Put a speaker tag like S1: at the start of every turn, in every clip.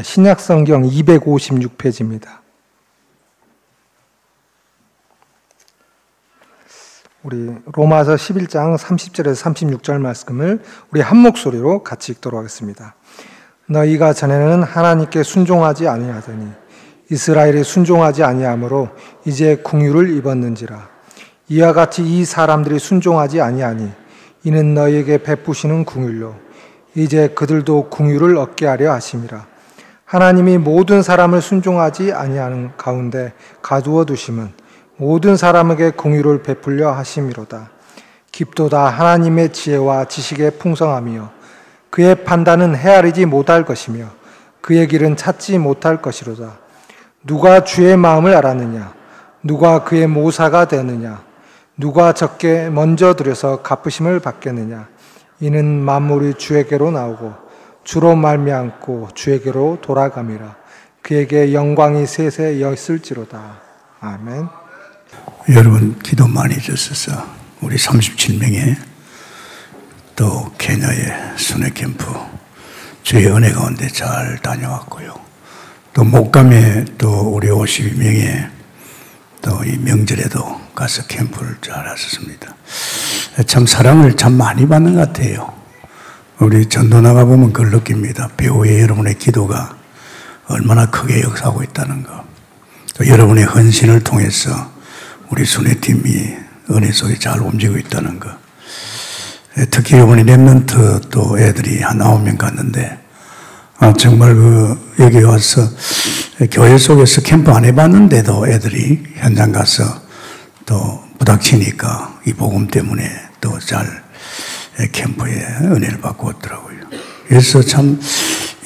S1: 신약성경 256페이지입니다. 우리 로마서 11장 30절에서 36절 말씀을 우리 한 목소리로 같이 읽도록 하겠습니다. 너희가 전에는 하나님께 순종하지 아니하더니 이스라엘이 순종하지 아니하므로 이제 궁유를 입었는지라. 이와 같이 이 사람들이 순종하지 아니하니 이는 너희에게 베푸시는 궁유로 이제 그들도 궁유를 얻게 하려 하심이라. 하나님이 모든 사람을 순종하지 아니하는 가운데 가두어 두심은 모든 사람에게 공유를 베풀려 하심이로다. 깊도다 하나님의 지혜와 지식의 풍성함이요 그의 판단은 헤아리지 못할 것이며 그의 길은 찾지 못할 것이로다. 누가 주의 마음을 알았느냐? 누가 그의 모사가 되느냐? 누가 적게 먼저 들여서 갚으심을 받겠느냐? 이는 만물이 주에게로 나오고 주로 말미암고 주에게로 돌아감이라. 그에게 영광이 세세 있을지로다. 아멘.
S2: 여러분 기도 많이 해주셔서 우리 37명의 또 케냐의 순회 캠프 주의 은혜 가운데 잘 다녀왔고요. 또 목감에 또 우리 52명의 또 이 명절에도 가서 캠프를 잘 하셨습니다. 참 사랑을 참 많이 받는 것 같아요. 우리 전도 나가보면 그걸 느낍니다. 배우의 여러분의 기도가 얼마나 크게 역사하고 있다는 거. 또 여러분의 헌신을 통해서 우리 순회팀이 은혜 속에 잘 움직이고 있다는 거. 특히 이번에 랩런트 또 애들이 한 9명 갔는데, 정말 여기 와서 교회 속에서 캠프 안 해봤는데도 애들이 현장 가서 또 부닥치니까 이 복음 때문에 또 잘 캠프에 은혜를 받고 왔더라고요. 그래서 참,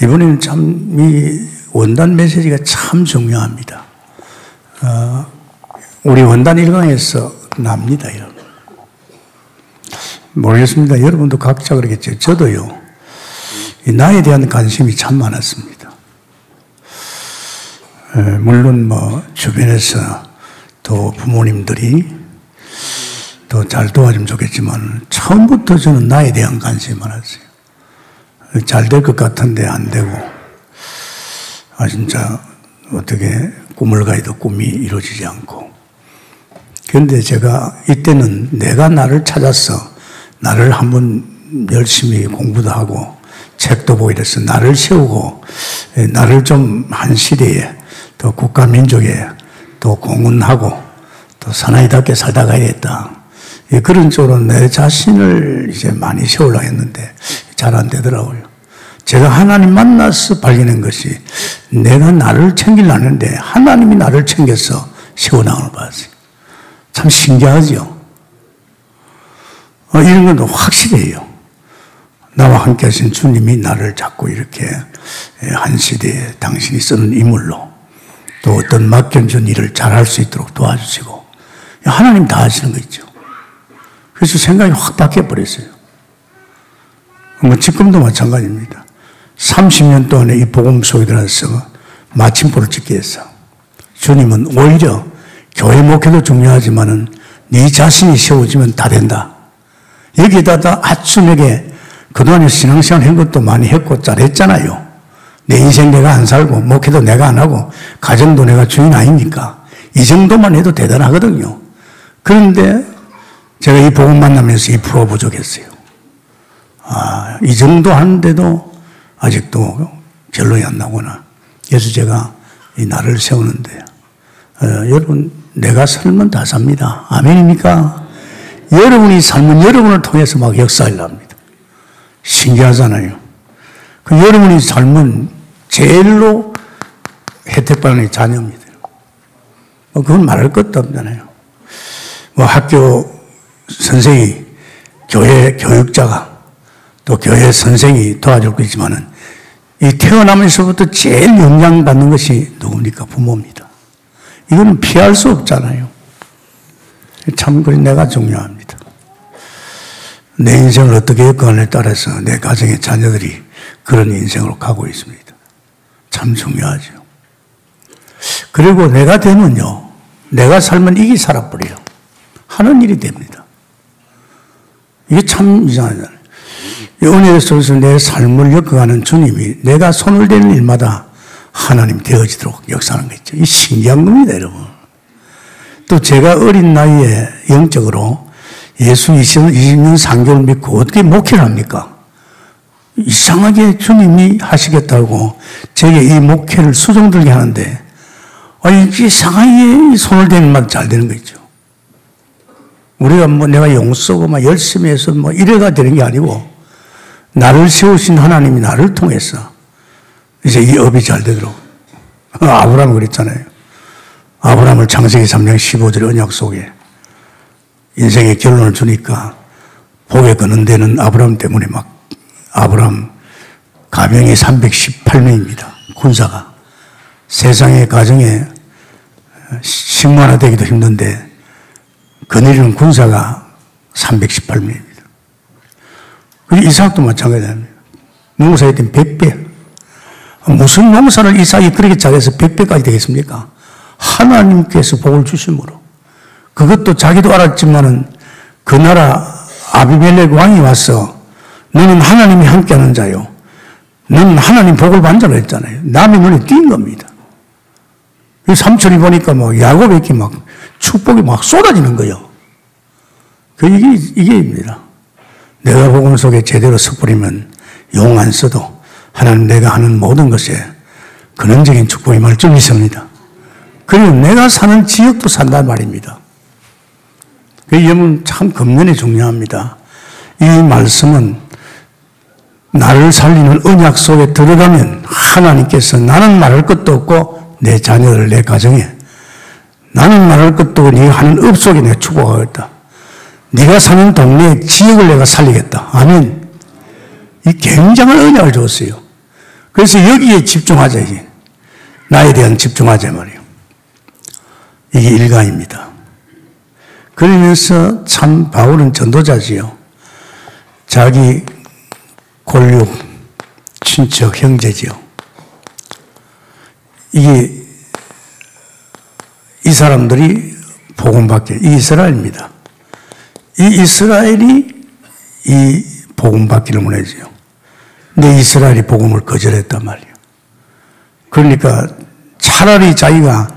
S2: 이번에는 참 이 원단 메시지가 참 중요합니다. 우리 원단 1강에서 납니다, 여러분. 모르겠습니다. 여러분도 각자 그러겠죠. 저도요. 이 나에 대한 관심이 참 많았습니다. 물론 주변에서 또 부모님들이 또 잘 도와주면 좋겠지만 처음부터 저는 나에 대한 관심이 많았어요. 잘 될 것 같은데 안 되고 진짜 어떻게 꿈을 가해도 꿈이 이루어지지 않고. 그런데 제가 이때는 내가 나를 찾아서 나를 한번 열심히 공부도 하고 책도 보고 이래서 나를 세우고 나를 좀 한 시대에 또 국가 민족에 또 공헌하고 또 사나이답게 살다 가야겠다. 그런 쪽으로 내 자신을 이제 많이 세우려고 했는데 잘 안 되더라고요. 제가 하나님 만나서 발견한 것이 내가 나를 챙기려고 하는데 하나님이 나를 챙겨서 세워나가는 걸 봤어요. 참 신기하죠? 이런 건 확실해요. 나와 함께 하신 주님이 나를 자꾸 이렇게 한 시대에 당신이 쓰는 인물로 또 어떤 맡겨준 일을 잘할 수 있도록 도와주시고 하나님 다 하시는 거 있죠. 그래서 생각이 확 바뀌어버렸어요. 지금도 마찬가지입니다. 30년 동안에 이 복음 속에 들어서 마침표를 찍기 위해서 주님은 오히려 교회 목회도 중요하지만은 네 자신이 세워지면 다 된다. 여기다가 아주 내게 그동안에 신앙생활 한 것도 많이 했고 잘했잖아요. 내 인생 내가 안 살고 목회도 내가 안 하고 가정도 내가 주인 아닙니까? 이 정도만 해도 대단하거든요. 그런데 제가 이 복음 만나면서 2% 부족했어요. 이 정도 하는데도 아직도 결론이 안 나구나. 그래서 제가 이 나를 세우는데 여러분 내가 살면 다 삽니다. 아멘입니까? 여러분이 살면 여러분을 통해서 막 역사를 합니다. 신기하잖아요. 여러분이 살면 제일로 혜택받는 자녀입니다. 그건 말할 것도 없잖아요. 학교 선생이, 교회 교육자가, 또 교회 선생이 도와줄 거 있지만은, 이 태어나면서부터 제일 영향받는 것이 누굽니까? 부모입니다. 이거는 피할 수 없잖아요. 참, 내가 중요합니다. 내 인생을 어떻게 겪어가느냐에 따라서 내 가정의 자녀들이 그런 인생으로 가고 있습니다. 참 중요하죠. 그리고 내가 되면요, 내가 살면 이게 살아버려요. 하는 일이 됩니다. 이게 참 이상하잖아요. 은혜 속에서 내 삶을 겪어가는 주님이 내가 손을 대는 일마다 하나님 되어지도록 역사하는 거죠. 이 신기한 겁니다, 여러분. 또 제가 어린 나이에 영적으로 예수 20년 3개월 믿고 어떻게 목회를 합니까? 이상하게 주님이 하시겠다고 제게 이 목회를 수정들게 하는데, 이상하게 손을 대는 말 잘 되는 거 있죠. 우리가 내가 용 쓰고 열심히 해서 이래가 되는 게 아니고, 나를 세우신 하나님이 나를 통해서 이제 이 업이 잘 되도록. 아브라함 그랬잖아요. 아브라함을 창세기 3장 15절 언약 속에 인생의 결론을 주니까 복에 거는 데는 아브라함 때문에 아브라함 가병이 318명입니다. 군사가. 세상의 가정에 식만화 되기도 힘든데 거느리는 군사가 318명입니다. 이삭도 마찬가지입니다. 농사에 된 100배. 무슨 농사를 이삭이 그렇게 잘해서 100배까지 되겠습니까? 하나님께서 복을 주심으로. 그것도 자기도 알았지만은 그 나라 아비멜렉 왕이 와서 너는 하나님이 함께하는 자요. 너는 하나님 복을 받는 자로 했잖아요. 남의 눈에 띈 겁니다. 삼촌이 보니까 야곱에게 축복이 쏟아지는 거예요. 이게입니다. 내가 복음 속에 제대로 섞으려면 용 안 써도 하나님 내가 하는 모든 것에 근원적인 축복이 말좀 있습니다. 그리고 내가 사는 지역도 산단 말입니다. 이 점은 참 금년에 중요합니다. 이 말씀은 나를 살리는 언약 속에 들어가면 하나님께서 나는 말할 것도 없고 내 자녀들, 내 가정에 나는 말할 것도 없고 네가 하는 업 속에 내가 축복하겠다. 네가 사는 동네 지역을 내가 살리겠다. 아멘. 이 굉장한 언약을 줬어요. 그래서 여기에 집중하자. 이게. 나에 대한 집중하자 말이에요. 이게 일가입니다. 그러면서 참 바울은 전도자지요. 자기 골육, 친척, 형제지요. 이 사람들이 복음받게, 이 이스라엘입니다. 이 이스라엘이 이 복음받기를 원하지요. 근데 이스라엘이 복음을 거절했단 말이에요. 그러니까 차라리 자기가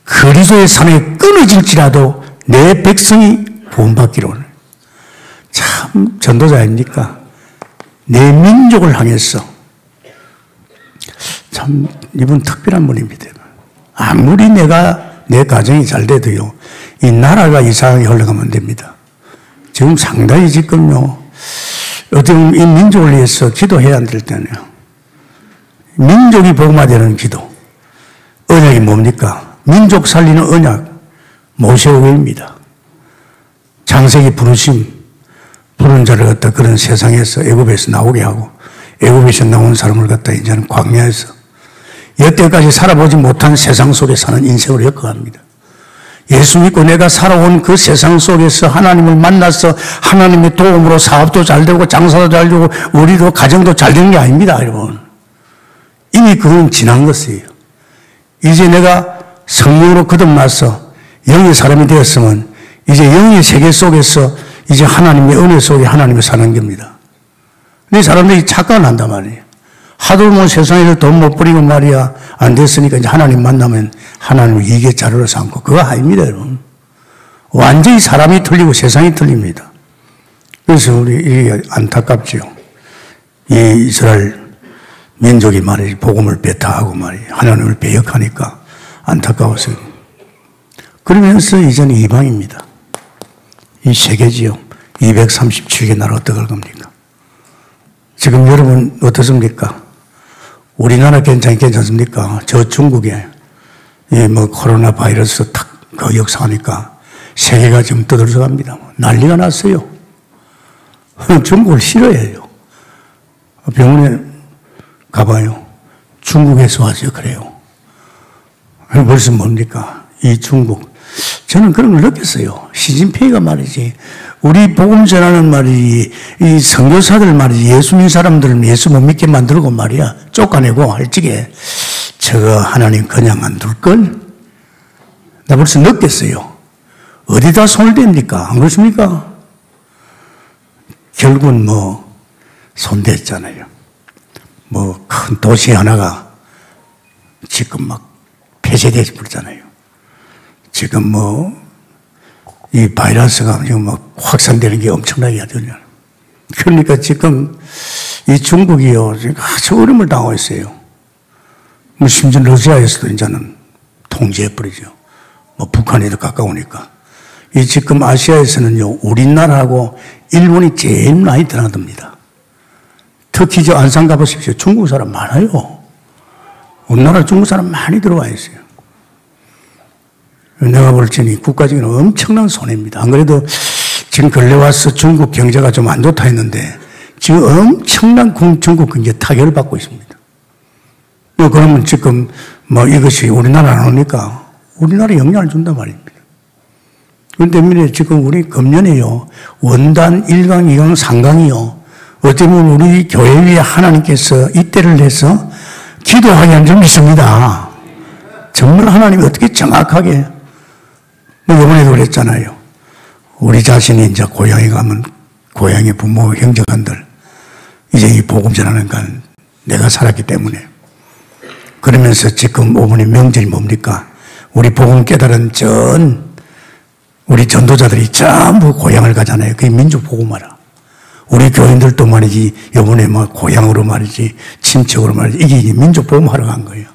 S2: 그리스도의 산에 끊어질지라도 내 백성이 구원받기를 원해요. 참 전도자 아닙니까? 내 민족을 향해서 참 이분 특별한 분입니다. 아무리 내 가정이 잘 돼도요, 이 나라가 이상하게 흘러가면 안 됩니다. 지금 상당히 지금요, 어떻게 보면 이 민족을 위해서 기도해야 안 될 때는요, 민족이 복음화되는 기도. 언약이 뭡니까? 민족 살리는 언약, 모세오교입니다. 창세기 부르심, 부른 자를 갖다 그런 세상에서 애굽에서 나오게 하고, 애굽에서 나온 사람을 갖다 이제는 광야에서 여태까지 살아보지 못한 세상 속에 사는 인생을 엮어갑니다. 예수 믿고 내가 살아온 그 세상 속에서 하나님을 만나서 하나님의 도움으로 사업도 잘 되고 장사도 잘 되고 우리도 가정도 잘 되는 게 아닙니다, 여러분. 이미 그건 지난 것이에요. 이제 내가 성령으로 거듭나서 영의 사람이 되었으면 이제 영의 세계 속에서 이제 하나님의 은혜 속에 하나님을 사는 겁니다. 근데 사람들이 착각을 한단 말이에요. 하도 세상에서 돈 못 버리고 말이야 안 됐으니까 이제 하나님 만나면 하나님을 이게 자료로 삼고 그거 아닙니다, 여러분. 완전히 사람이 틀리고 세상이 틀립니다. 그래서 우리 이게 안타깝지요. 이 이스라엘 민족이 말이지 복음을 배타하고 말이에요. 하나님을 배역하니까 안타까워서. 그러면서 이제는 이방입니다. 이 세계지요. 237개 나라 어떡할 겁니까? 지금 여러분 어떻습니까? 우리나라 괜찮습니까? 저 중국에 코로나 바이러스 그 역사하니까 세계가 지금 떠들썩합니다. 난리가 났어요. 중국을 싫어해요. 병원에 가봐요. 중국에서 와서 그래요. 벌써 뭡니까? 이 중국. 저는 그런 걸 느꼈어요. 시진핑이가 말이지, 우리 복음 전하는 말이, 이 선교사들 말이지, 예수 믿는 사람들은 예수 못 믿게 만들고 말이야, 쫓아내고 할 적에, 저거 하나님 그냥 안 둘걸? 나 벌써 느꼈어요. 어디다 손을 댑니까? 안 그렇습니까? 결국은 손댔잖아요. 큰 도시 하나가 지금 막 폐쇄되어 버렸잖아요. 지금 이 바이러스가 지금 막 확산되는 게 엄청나게 하더군요. 그러니까 지금 이 중국이요, 지금 아주 어려움을 당하고 있어요. 심지어 러시아에서도 이제는 통제해버리죠. 북한에도 가까우니까. 이 지금 아시아에서는요, 우리나라하고 일본이 제일 많이 드나듭니다. 특히 저 안산 가보십시오. 중국 사람 많아요. 우리나라 중국 사람 많이 들어와 있어요. 내가 볼 때는 국가적인 엄청난 손해입니다. 안 그래도 지금 근래 와서 중국 경제가 좀 안 좋다 했는데 지금 엄청난 중국 경제 타격을 받고 있습니다. 그러면 지금 이것이 우리나라 안 오니까 우리나라에 영향을 준단 말입니다. 그런데 지금 우리 금년에요, 원단 1강, 2강, 3강이요, 어쩌면 우리 교회 위에 하나님께서 이때를 내서 기도하게 한 점 있습니다. 정말 하나님이 어떻게 정확하게, 이번에도 그랬잖아요. 우리 자신이 이제 고향에 가면 고향의 부모, 형제간들, 이제 이 복음 전하는 건 내가 살았기 때문에. 그러면서 지금 오분의 명절이 뭡니까? 우리 복음 깨달은 우리 전도자들이 전부 고향을 가잖아요. 그게 민족 복음화라. 우리 교인들도 말이지, 요번에 고향으로 말이지, 친척으로 말이지, 이게 민족 복음화로 간 거예요.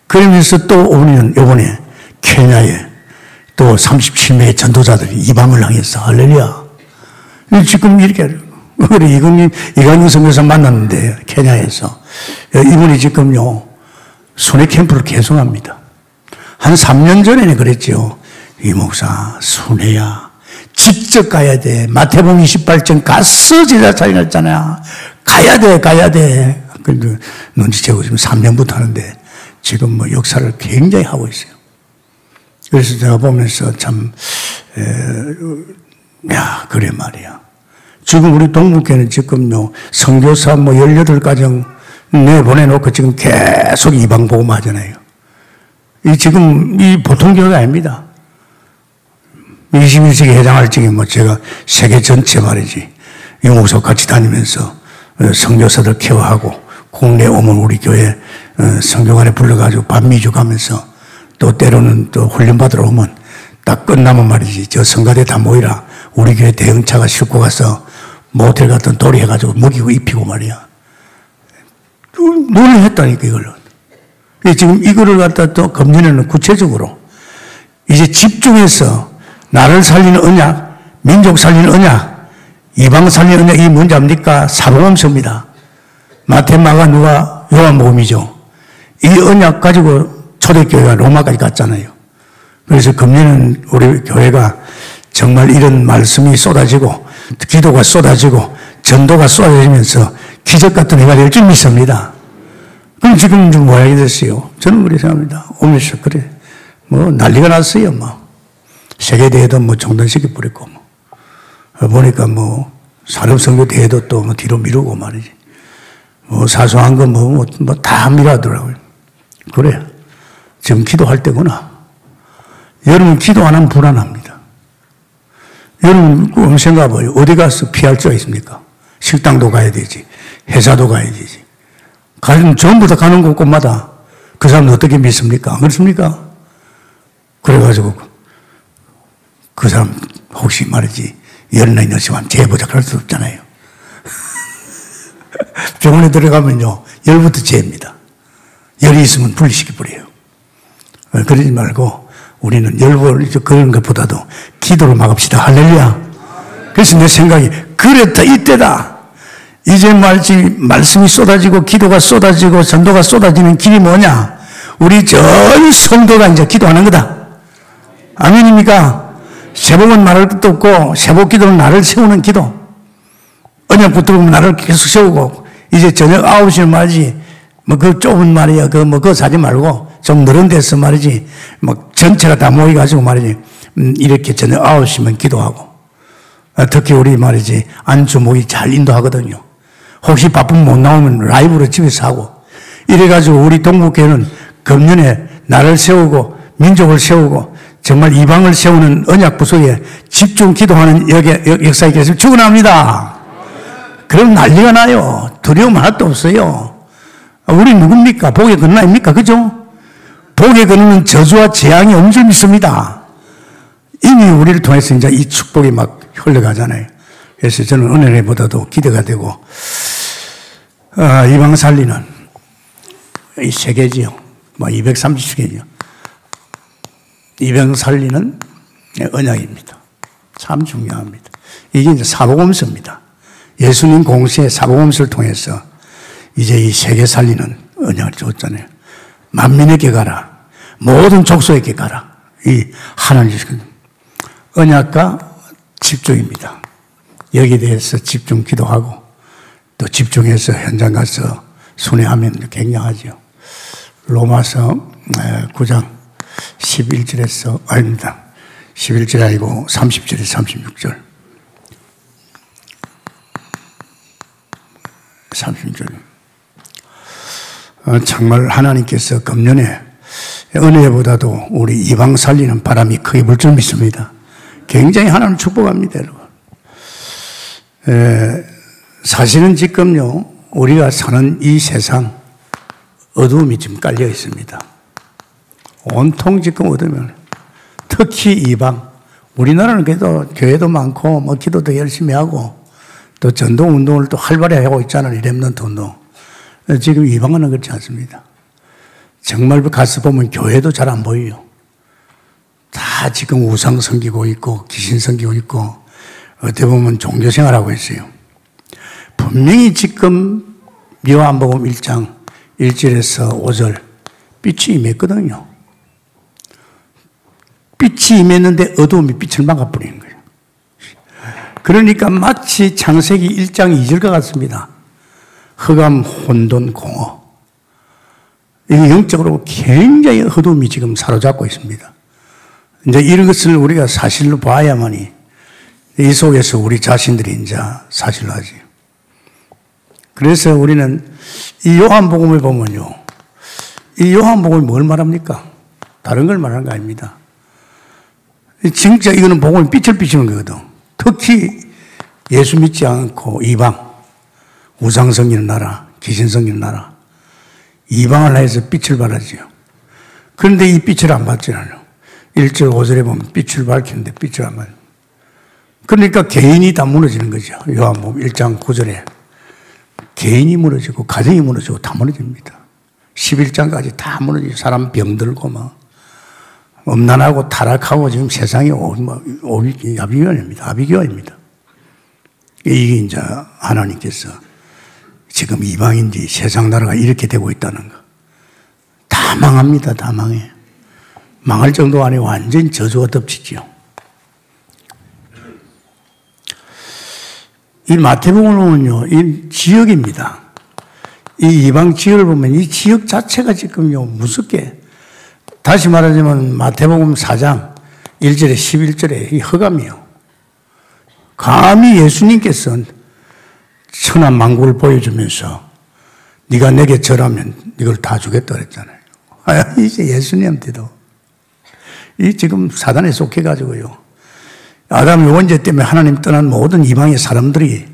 S2: 그러면서 또 우리는 요번에 케냐에 또 37명의 전도자들이 이방을 향해서 할렐루야. 지금 이렇게, 그래, 이강윤 선교사 만났는데, 케냐에서. 이분이 지금요, 순회 캠프를 계속합니다. 한 3년 전에는 그랬죠. 이 목사, 순회야. 직접 가야 돼. 마태복음 28장 가서 제자 차리했잖아. 가야 돼. 그래도 눈치채고 지금 3년부터 하는데, 지금 역사를 굉장히 하고 있어요. 그래서 제가 보면서 참, 그래 말이야. 지금 우리 동북교는 지금요, 선교사 18가정 내보내놓고 지금 계속 이방 복음 하잖아요. 지금 보통 교회가 아닙니다. 21세기 해당할 적에 제가 세계 전체 말이지, 영국서 같이 다니면서 선교사들 케어하고, 국내 오면 우리 교회 선교관에 불러가지고 반미주 가면서 또 때로는 또 훈련받으러 오면 딱 끝나면 말이지, 저 성가대 다 모이라. 우리 교회 대형차가 싣고 가서 모텔 같은 도리 해가지고 먹이고 입히고 말이야. 논의했다니까, 이걸로. 지금 이거를 갖다 또 금년에는 구체적으로 이제 집중해서 나를 살리는 언약, 민족 살리는 언약, 이방 살리는 언약, 이게 뭔지 압니까? 사복음서입니다. 마태, 마가, 누가, 요한복음이죠. 이 언약 가지고 초대교회가 로마까지 갔잖아요. 그래서 금년은 우리 교회가 정말 이런 말씀이 쏟아지고, 기도가 쏟아지고, 전도가 쏟아지면서 기적 같은 해가 될 줄 믿습니다. 그럼 지금 좀 모양이 됐어요. 저는 그렇게 생각합니다. 오면서 그래. 난리가 났어요, 세계대회도 정단시켜 버렸고, 보니까 산업선교 대회도 또 뒤로 미루고 말이지. 사소한 거 다 미루더라고요. 그래. 지금 기도할 때구나. 여러분 기도 안 하면 불안합니다. 여러분 생각해봐요. 어디 가서 피할 수가 있습니까? 식당도 가야 되지. 회사도 가야 되지. 가면 전부 다 가는 곳마다 그 사람은 어떻게 믿습니까? 안 그렇습니까? 그래가지고 그 사람 혹시 말이지 열나 있는 시간 재보자 그럴 수 없잖아요. 병원에 들어가면요 열부터 재입니다. 열이 있으면 분리시켜버려요. 그러지 말고 우리는 열을 그런 것보다도 기도로 막읍시다. 할렐루야. 그래서 내 생각이 그랬다 이때다. 이제 말씀이 쏟아지고 기도가 쏟아지고 전도가 쏟아지는 길이 뭐냐? 우리 전 성도가 이제 기도하는 거다. 아멘입니까? 세복은 말할 것도 없고 세복 기도는 나를 세우는 기도. 언약 붙들고 나를 계속 세우고 이제 저녁 9시는 말이지 그 좁은 말이야 그거 사지 말고 좀 넓은 데서 말이지 전체가 다 모여가지고 말이지 이렇게 저녁 9시면 기도하고 특히 우리 말이지 안주 모이 잘 인도하거든요. 혹시 바쁘면 못 나오면 라이브로 집에서 하고 이래가지고 우리 동북교회는 금년에 나를 세우고 민족을 세우고 정말 이방을 세우는 언약 부속에 집중 기도하는 역사에 계속 축원합니다. 그럼 난리가 나요. 두려움 하나도 없어요. 우리 누굽니까? 복의 근원 아닙니까? 그죠? 복의 근원은 저주와 재앙이 없는 줄 믿습니다. 이미 우리를 통해서 이제 이 축복이 막 흘러가잖아요. 그래서 저는 은혜보다도 기대가 되고, 이방 살리는 이 세계지요. 230개죠. 이방 살리는 언약입니다. 참 중요합니다. 이게 이제 사복음서입니다. 예수님 공시의 사복음서를 통해서 이제 이 세계 살리는 언약을 줬잖아요. 만민에게 가라. 모든 족속에게 가라. 이 하나님 언약과 집중입니다. 여기에 대해서 집중 기도하고 또 집중해서 현장 가서 순회하면 굉장하죠. 로마서 9장 11절에서 아닙니다. 11절 아니고 30절에서 36절. 36절. 정말 하나님께서 금년에 은혜보다도 우리 이방 살리는 바람이 크게 불 줄 믿습니다. 굉장히 하나님 축복합니다, 여러분. 사실은 지금요, 우리가 사는 이 세상, 어두움이 지금 깔려 있습니다. 온통 지금 어두우면, 특히 이방, 우리나라는 그래도 교회도 많고, 뭐 기도도 열심히 하고, 또 전도 운동을 또 활발히 하고 있잖아요, 렘넌트 운동. 지금 이방은 그렇지 않습니다. 정말 가서 보면 교회도 잘 안 보여요. 다 지금 우상 섬기고 있고, 귀신 섬기고 있고, 어떻게 보면 종교 생활하고 있어요. 분명히 지금 요한복음 1장 1절에서 5절 빛이 임했거든요. 빛이 임했는데 어두움이 빛을 막아버리는 거예요. 그러니까 마치 창세기 1장 2절과 같습니다. 흑암, 혼돈, 공허. 이게 영적으로 굉장히 어두움이 지금 사로잡고 있습니다. 이제 이런 것을 우리가 사실로 봐야만이 이 속에서 우리 자신들이 이제 사실로 하지. 그래서 우리는 이 요한복음을 보면요. 이 요한복음이 뭘 말합니까? 다른 걸 말하는 거 아닙니다. 진짜 이거는 복음이 빛을 비추는 거거든. 특히 예수 믿지 않고 이방, 우상 섬기는 나라, 귀신 섬기는 나라, 이방을 해서 빛을 발하지요. 그런데 이 빛을 안 받잖아요. 1절 5절에 보면 빛을 밝히는데 빛을 안 받아요. 그러니까 개인이 다 무너지는 거죠. 요한복음 1장 9절에 개인이 무너지고 가정이 무너지고 다 무너집니다. 11장까지 다 무너지고 사람 병들고 막 엄난하고 타락하고 지금 세상이 아비규환입니다. 이게 이제 하나님께서 지금 이방인지 세상 나라가 이렇게 되고 있다는 거. 다 망합니다. 다 망해. 망할 정도 아니고 완전히 저주가 덮치죠. 이 마태복음을 보면요, 이 지역입니다. 이 이방 지역을 보면 이 지역 자체가 지금요, 무섭게. 다시 말하자면 마태복음 4장 1절에 11절에 이 흑암이요. 감히 예수님께서 천한 만국을 보여주면서 네가 내게 절하면 이걸 다 주겠다 그랬잖아요. 이제 예수님한테도 이 지금 사단에 속해가지고요. 아담의 원죄 때문에 하나님 떠난 모든 이방의 사람들이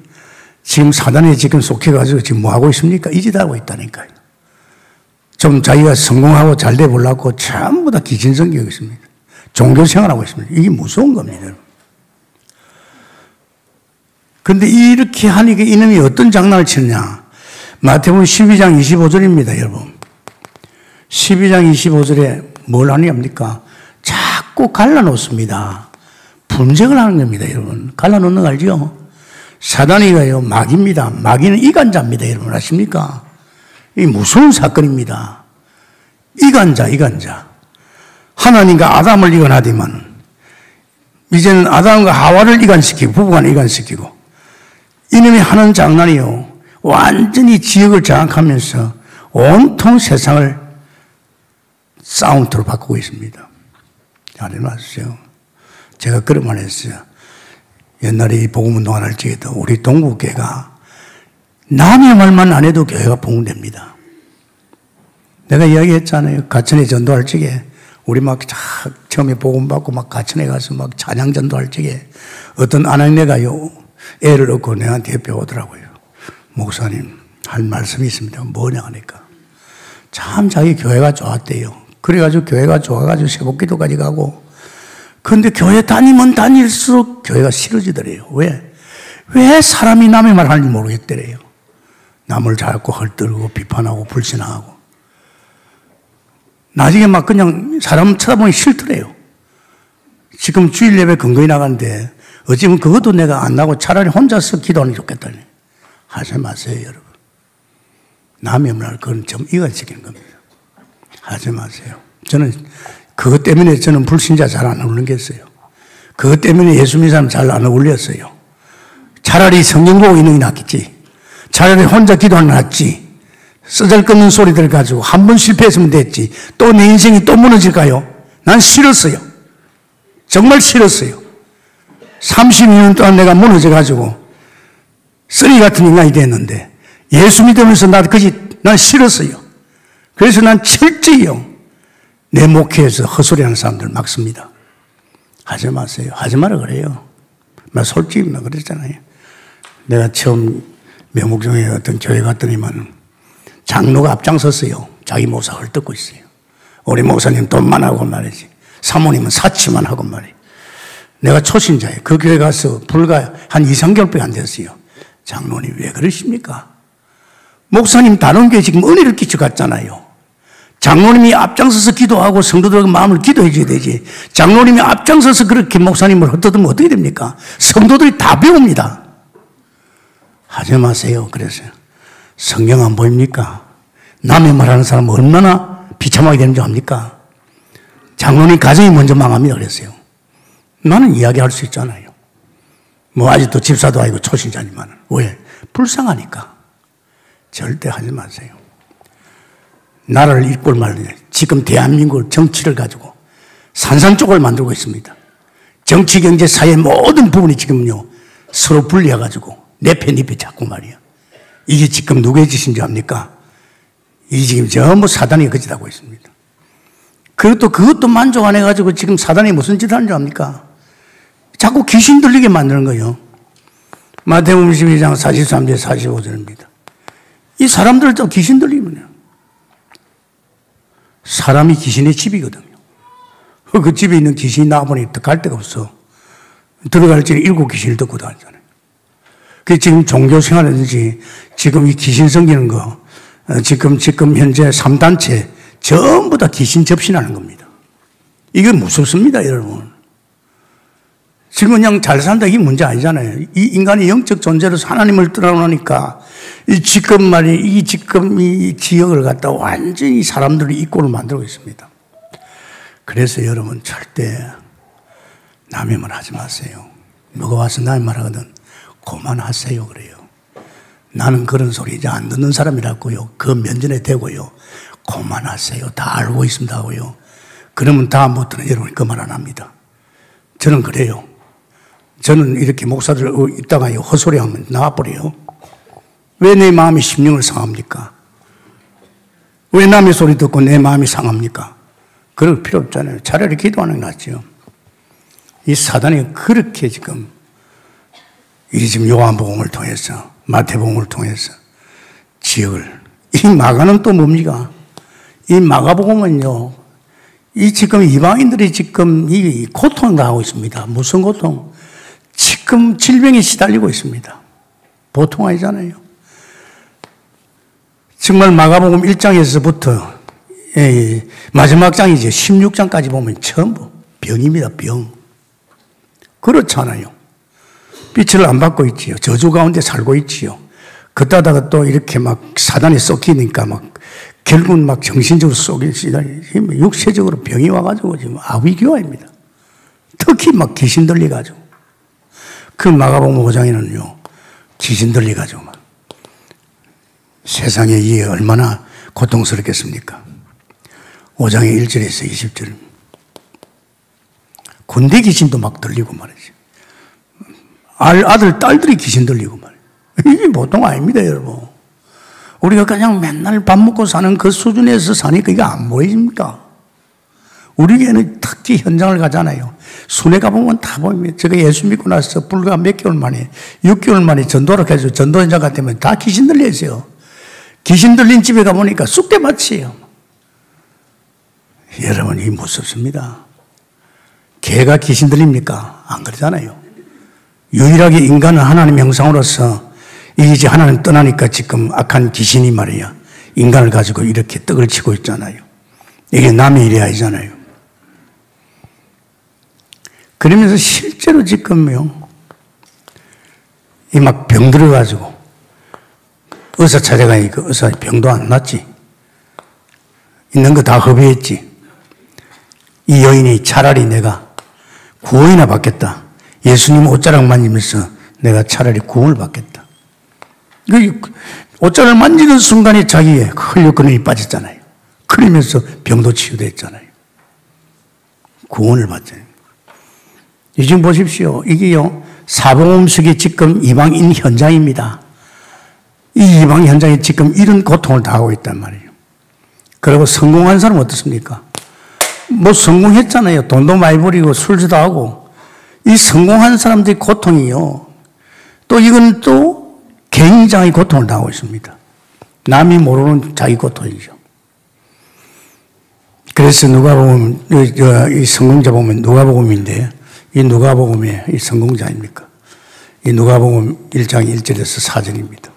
S2: 지금 사단에 지금 속해가지고 지금 뭐 하고 있습니까? 이 짓 하고 있다니까요. 좀 자기가 성공하고 잘 돼 보려고 전부 다 귀신 섬기고 있습니다. 종교 생활하고 있습니다. 이게 무서운 겁니다. 그런데 이렇게 하니까 이놈이 어떤 장난을 치느냐. 마태복음 12장 25절입니다, 여러분. 12장 25절에 뭘 하냐입니까? 자꾸 갈라놓습니다. 분쟁을 하는 겁니다, 여러분. 갈라놓는 거 알죠? 사단이가요, 마귀입니다. 마귀는 이간자입니다, 여러분. 아십니까? 이 무서운 사건입니다. 이간자. 하나님과 아담을 이간하더만, 이제는 아담과 하와를 이간시키고, 부부간을 이간시키고, 이놈이 하는 장난이요. 완전히 지역을 장악하면서 온통 세상을 사운드로 바꾸고 있습니다. 잘 해놨어요. 제가 그런 말 했어요. 옛날에 이 복음운동을 할 적에도 우리 동국교회가 남의 말만 안 해도 교회가 복음됩니다. 내가 이야기했잖아요. 가천에 전도할 적에 우리 막 처음에 복음받고 막 가천에 가서 막 찬양 전도할 적에 어떤 아낙네가요, 애를 얻고 내한테 옆에 오더라고요. 목사님, 할 말씀이 있습니다. 뭐냐 하니까. 참 자기 교회가 좋았대요. 그래가지고 교회가 좋아가지고 새벽기도까지 가고. 그런데 교회 다니면 다닐수록 교회가 싫어지더래요. 왜? 왜 사람이 남의 말 하는지 모르겠더래요. 남을 자꾸 헐뜯고 비판하고 불신하고. 나중에 막 그냥 사람 쳐다보기 싫더래요. 지금 주일 예배 근거히 나가는데 어찌면 그것도 내가 안 나고 차라리 혼자서 기도하는 게 좋겠다니. 하지 마세요, 여러분. 남의 말, 그건 좀 이간시키는 겁니다. 하지 마세요. 저는 그것 때문에 저는 불신자 잘 안 어울리겠어요. 그것 때문에 예수 믿는 사람 잘 안 어울렸어요. 차라리 성경 보고 있는 게 낫겠지. 차라리 혼자 기도하는 게 낫지. 쓰잘것없는 소리들 가지고 한 번 실패했으면 됐지. 또 내 인생이 또 무너질까요? 난 싫었어요. 정말 싫었어요. 32년 동안 내가 무너져가지고 쓰레기 같은 인간이 됐는데 예수 믿으면서 난 싫었어요. 그래서 난 철저히요. 내 목회에서 헛소리하는 사람들 막습니다. 하지 마세요. 하지 마라 그래요. 나 솔직히 막 그랬잖아요. 내가 처음 명목중에 어떤 교회 갔더니만 장로가 앞장섰어요. 자기 목사 헐뜯고 있어요. 우리 목사님 돈만 하고 말이지. 사모님은 사치만 하고 말이에요. 내가 초신자예요. 그 교회 가서 불과 한 2, 3개월밖에 안 됐어요. 장로님 왜 그러십니까? 목사님 다른 교회 지금 은혜를 끼쳐갔잖아요. 장로님이 앞장서서 기도하고 성도들에게 마음을 기도해 줘야 되지. 장로님이 앞장서서 그렇게 목사님을 헛뜯으면 어떻게 됩니까? 성도들이 다 배웁니다. 하지 마세요. 그래서 성경 안 보입니까? 남의 말하는 사람은 얼마나 비참하게 되는 줄 압니까? 장로님 가정이 먼저 망합니다. 그랬어요. 나는 이야기할 수 있잖아요. 뭐 아직도 집사도 아니고 초신자지만. 왜? 불쌍하니까. 절대 하지 마세요. 나라를 이끌 말이에요. 지금 대한민국 정치를 가지고 산산조각을 만들고 있습니다. 정치, 경제, 사회 모든 부분이 지금요 서로 분리해가지고 내 편, 네 편 자꾸 말이야. 이게 지금 누구의 짓인지 압니까? 이게 지금 전부 사단이 그 짓 하고 있습니다. 그것도 만족 안 해가지고 지금 사단이 무슨 짓 하는 줄 압니까? 자꾸 귀신 들리게 만드는 거예요. 마태복음 12장 43절 45절입니다. 이 사람들도 귀신 들리면요. 사람이 귀신의 집이거든요. 그 집에 있는 귀신이 나와보니 갈 데가 없어. 들어갈 때는 7 귀신을 듣고 다니잖아요. 그 지금 종교 생활이든지 지금 이 귀신 섬기는 거, 지금 현재 3단체 전부 다 귀신 접신하는 겁니다. 이게 무섭습니다, 여러분. 지금 그냥 잘 산다 이게 문제 아니잖아요. 이 인간이 영적 존재로서 하나님을 떠나놓으니까 이 지역을 갖다 완전히 사람들이 이꼴을 만들고 있습니다. 그래서 여러분 절대 남의 말 하지 마세요. 누가 와서 남의 말 하거든 그만하세요 그래요. 나는 그런 소리 이제 안 듣는 사람이라고요. 그 면전에 대고요. 그만하세요. 다 알고 있습니다 하고요. 그러면 다음부터는 여러분이 그 말 안 합니다. 저는 그래요. 저는 이렇게 목사들 있다가 헛소리하면 나와버려요. 왜 내 마음이 심령을 상합니까? 왜 남의 소리 듣고 내 마음이 상합니까? 그럴 필요 없잖아요. 차라리 기도하는 게 낫죠. 이 사단이 그렇게 지금 요한복음을 통해서 마태복음을 통해서 지역을 이 마가는 또 뭡니까? 이 마가복음은요. 이 지금 이방인들이 지금 이 고통을 당하고 있습니다. 무슨 고통? 지금 질병에 시달리고 있습니다. 보통 아니잖아요. 정말 마가복음 1장에서부터 마지막 장이죠. 16장까지 보면 전부 병입니다. 병. 그렇잖아요. 빛을 안 받고 있지요. 저주 가운데 살고 있지요. 그따다가 또 이렇게 막 사단에 썩히니까 막 결국은 막 정신적으로 썩이시다니 육체적으로 병이 와가지고 지금 아위기와입니다. 특히 막 귀신 들려가지고 그 마가복음 5장에는요 귀신 들려가지고 막 세상에 이게 얼마나 고통스럽겠습니까? 5장의 1절에서 20절 군대 귀신도 막 들리고 말이지. 아들, 딸들이 귀신 들리고 말이에요. 이게 보통 아닙니다, 여러분. 우리가 그냥 맨날 밥 먹고 사는 그 수준에서 사니까 이게 안 보입니까? 우리에게는 특히 현장을 가잖아요. 순회 가보면 다 보입니다. 제가 예수 믿고 나서 불과 몇 개월 만에, 6개월 만에 전도를 해서 전도 현장 같으면 다 귀신 들려 있어요. 귀신 들린 집에 가보니까 쑥대밭이에요. 여러분, 이 무섭습니다. 개가 귀신 들립니까? 안 그러잖아요. 유일하게 인간은 하나님의 형상으로서 이제 하나님 떠나니까 지금 악한 귀신이 말이야 인간을 가지고 이렇게 떡을 치고 있잖아요. 이게 남의 일이 아니잖아요. 그러면서 실제로 지금요 이 막 병 들어가지고 의사 찾아가니까 의사 병도 안 낫지. 있는 거 다 허비했지. 이 여인이 차라리 내가 구원이나 받겠다. 예수님 옷자락 만지면서 내가 차라리 구원을 받겠다. 옷자락을 만지는 순간에 자기의 혈류근이 빠졌잖아요. 그러면서 병도 치유됐잖아요. 구원을 받잖아요. 지금 보십시오. 이게요, 사복음식이 지금 이방인 현장입니다. 이 이방 현장에 지금 이런 고통을 당하고 있단 말이에요. 그리고 성공한 사람은 어떻습니까? 뭐 성공했잖아요. 돈도 많이 벌이고 술도 하고. 이 성공한 사람들의 고통이요. 또 이건 또 굉장히 고통을 당하고 있습니다. 남이 모르는 자기 고통이죠. 그래서 누가복음, 이 성공자 보면 누가복음인데, 이 누가복음의 이 성공자입니까? 이 누가복음 1장 1절에서 4절입니다.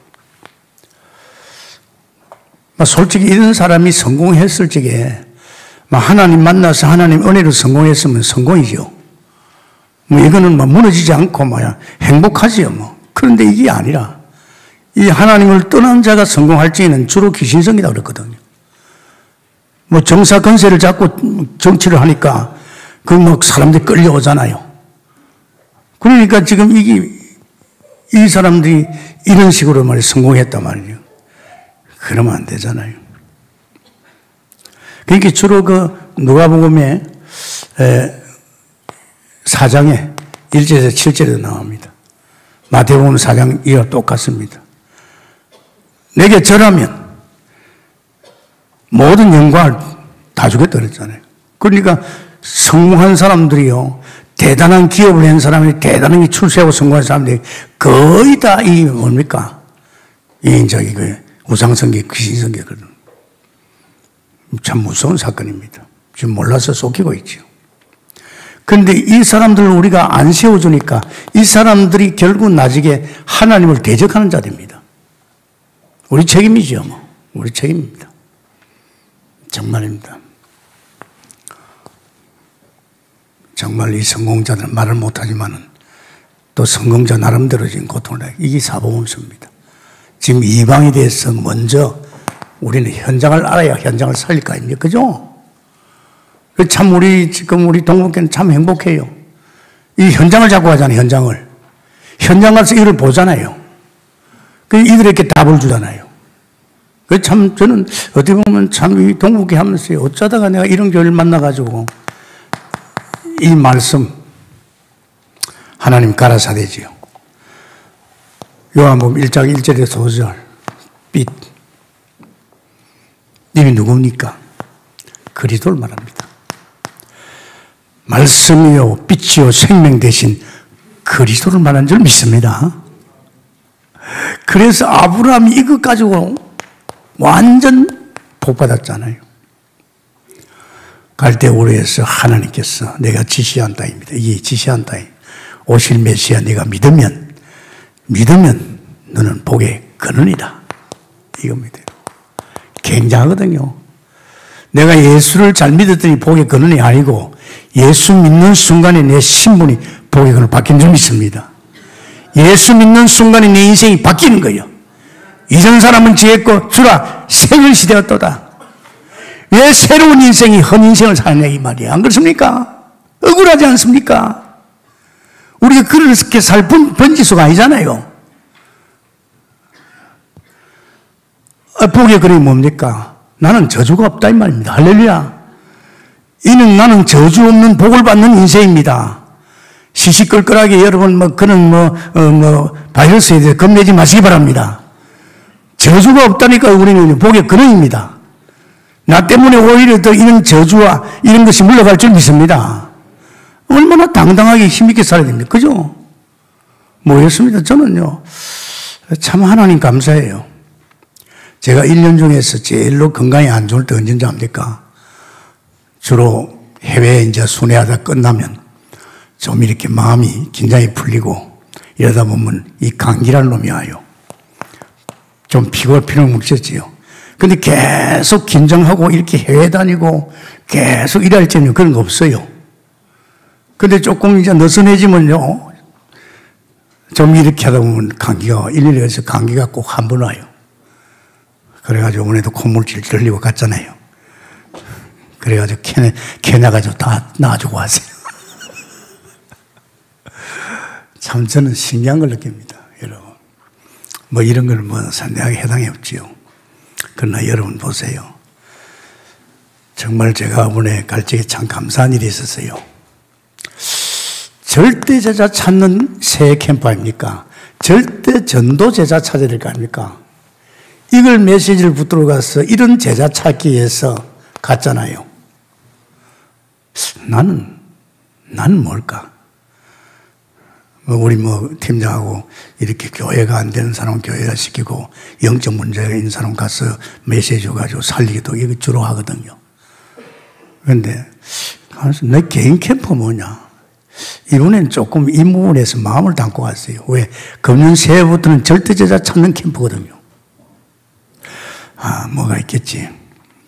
S2: 솔직히 이런 사람이 성공했을 적에 하나님 만나서 하나님 은혜로 성공했으면 성공이죠. 이거는 무너지지 않고 행복하지요. 그런데 이게 아니라 이 하나님을 떠난 자가 성공할 적에는 주로 귀신성이다 그랬거든요. 정사 건세를 잡고 정치를 하니까 사람들이 끌려오잖아요. 그러니까 지금 이 사람들이 이런 식으로 성공했단 말이에요. 그러면 안 되잖아요. 그러니까 주로 누가복음의 4장에 1절에서 7절에 나옵니다. 마태복음 4장 이와 똑같습니다. 내게 절하면 모든 영광을 다 주겠다 그랬잖아요. 그러니까 성공한 사람들이요, 대단한 기업을 한 사람이 대단하게 출세하고 성공한 사람들이 거의 다 뭡니까? 우상성계, 귀신성계거든. 참 무서운 사건입니다. 지금 몰라서 속이고 있죠. 그런데 이 사람들을 우리가 안 세워주니까 이 사람들이 결국 나중에 하나님을 대적하는 자들입니다. 우리 책임이죠. 우리 책임입니다. 정말입니다. 정말 이 성공자들은 말을 못하지만은 또 성공자 나름대로 지금 고통을 해요. 이게 사복음서입니다. 지금 이방에 대해서 먼저 우리는 현장을 알아야 현장을 살릴 거 아닙니까? 그죠? 참 지금 우리 동북교는 참 행복해요. 이 현장을 잡고 가잖아요, 현장을. 현장 가서 이를 보잖아요. 이들에게 답을 주잖아요. 참 저는 어떻게 보면 참 이 동북교 하면서 어쩌다가 내가 이런 교회를 만나가지고 이 말씀 하나님 가라사대지요. 요한복음 1장 1절에서 5절 빛 님이 누굽니까? 그리스도를 말합니다. 말씀이요 빛이요 생명 대신 그리스도를 말한 줄 믿습니다. 그래서 아브라함이 이것 가지고 완전 복받았잖아요. 갈대우르에서 하나님께서 내가 지시한 땅입니다. 이게 지시한 땅이 오실 메시아 네가 믿으면 너는 복에 거느니라. 이겁니다. 굉장하거든요. 내가 예수를 잘 믿었더니 복에 거느니 아니고 예수 믿는 순간에 내 신분이 복에 거느 바뀐 줄 믿습니다. 예수 믿는 순간에 내 인생이 바뀌는 거예요. 이전 사람은 지했고 주라 새것이 되었도다. 왜 새로운 인생이 헌 인생을 사느냐 이 말이에요. 안 그렇습니까? 억울하지 않습니까? 우리가 그렇게 살 번지수가 아니잖아요. 복의 그림이 뭡니까? 나는 저주가 없다 이 말입니다. 할렐루야. 이는 나는 저주 없는 복을 받는 인생입니다. 시시끌끌하게 여러분 그런 바이러스에 대해 겁내지 마시기 바랍니다. 저주가 없다니까 우리는 복의 근원입니다. 나 때문에 오히려 더 이런 저주와 이런 것이 물러갈 줄 믿습니다. 얼마나 당당하게 힘있게 살아야 됩니까? 그죠? 뭐였습니다. 저는요, 참 하나님 감사해요. 제가 1년 중에서 제일로 건강이 안 좋을 때 언제인지 압니까? 주로 해외에 이제 순회하다 끝나면 좀 이렇게 마음이 긴장이 풀리고 이러다 보면 이 감기라는 놈이 와요. 좀 피를 뭉쳤지요. 근데 계속 긴장하고 이렇게 해외 다니고 계속 일할 때는 그런 거 없어요. 근데 조금 이제 느슨해지면요. 좀 이렇게 하다 보면 감기가, 일일에서 감기가 꼭 한 번 와요. 그래가지고 오늘도 콧물 질질 흘리고 갔잖아요. 그래가지고 캐 나가지고 다 놔주고 왔어요. 참 저는 신기한 걸 느낍니다, 여러분. 뭐 이런 걸 뭐 상대하게 해당이 없지요. 그러나 여러분 보세요. 정말 제가 이번에 갈 적에 참 감사한 일이 있었어요. 절대 제자 찾는 새 캠프 아닙니까? 절대 전도 제자 찾아야 될 거 아닙니까? 이걸 메시지를 붙들어 가서 이런 제자 찾기 위해서 갔잖아요. 나는 뭘까? 우리 팀장하고 이렇게 교회가 안 되는 사람은 교회화 시키고 영적 문제가 있는 사람 가서 메시지 줘가지고 살리기도 이거 주로 하거든요. 그런데 내 개인 캠프 뭐냐? 이번엔 조금 이 부분에서 마음을 담고 갔어요. 왜? 금년 새해부터는 절대 제자 찾는 캠프거든요. 뭐가 있겠지.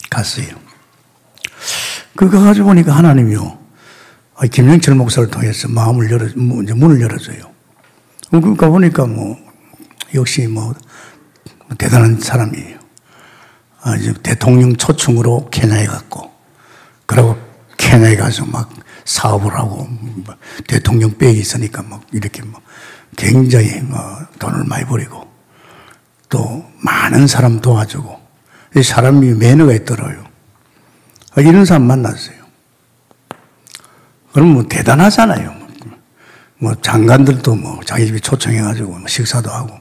S2: 갔어요. 그거 가지고 보니까 하나님이요. 김영철 목사를 통해서 문을 열어줘요. 그러니까 보니까 역시 대단한 사람이에요. 이제 대통령 초청으로 케냐에 갔고, 그리고 케냐에 가서 막 사업을 하고, 대통령 백이 있으니까 이렇게 굉장히 돈을 많이 버리고, 또 많은 사람 도와주고, 이 사람이 매너가 있더라고요. 이런 사람 만났어요. 그럼 대단하잖아요. 장관들도 자기 집에 초청해가지고 식사도 하고,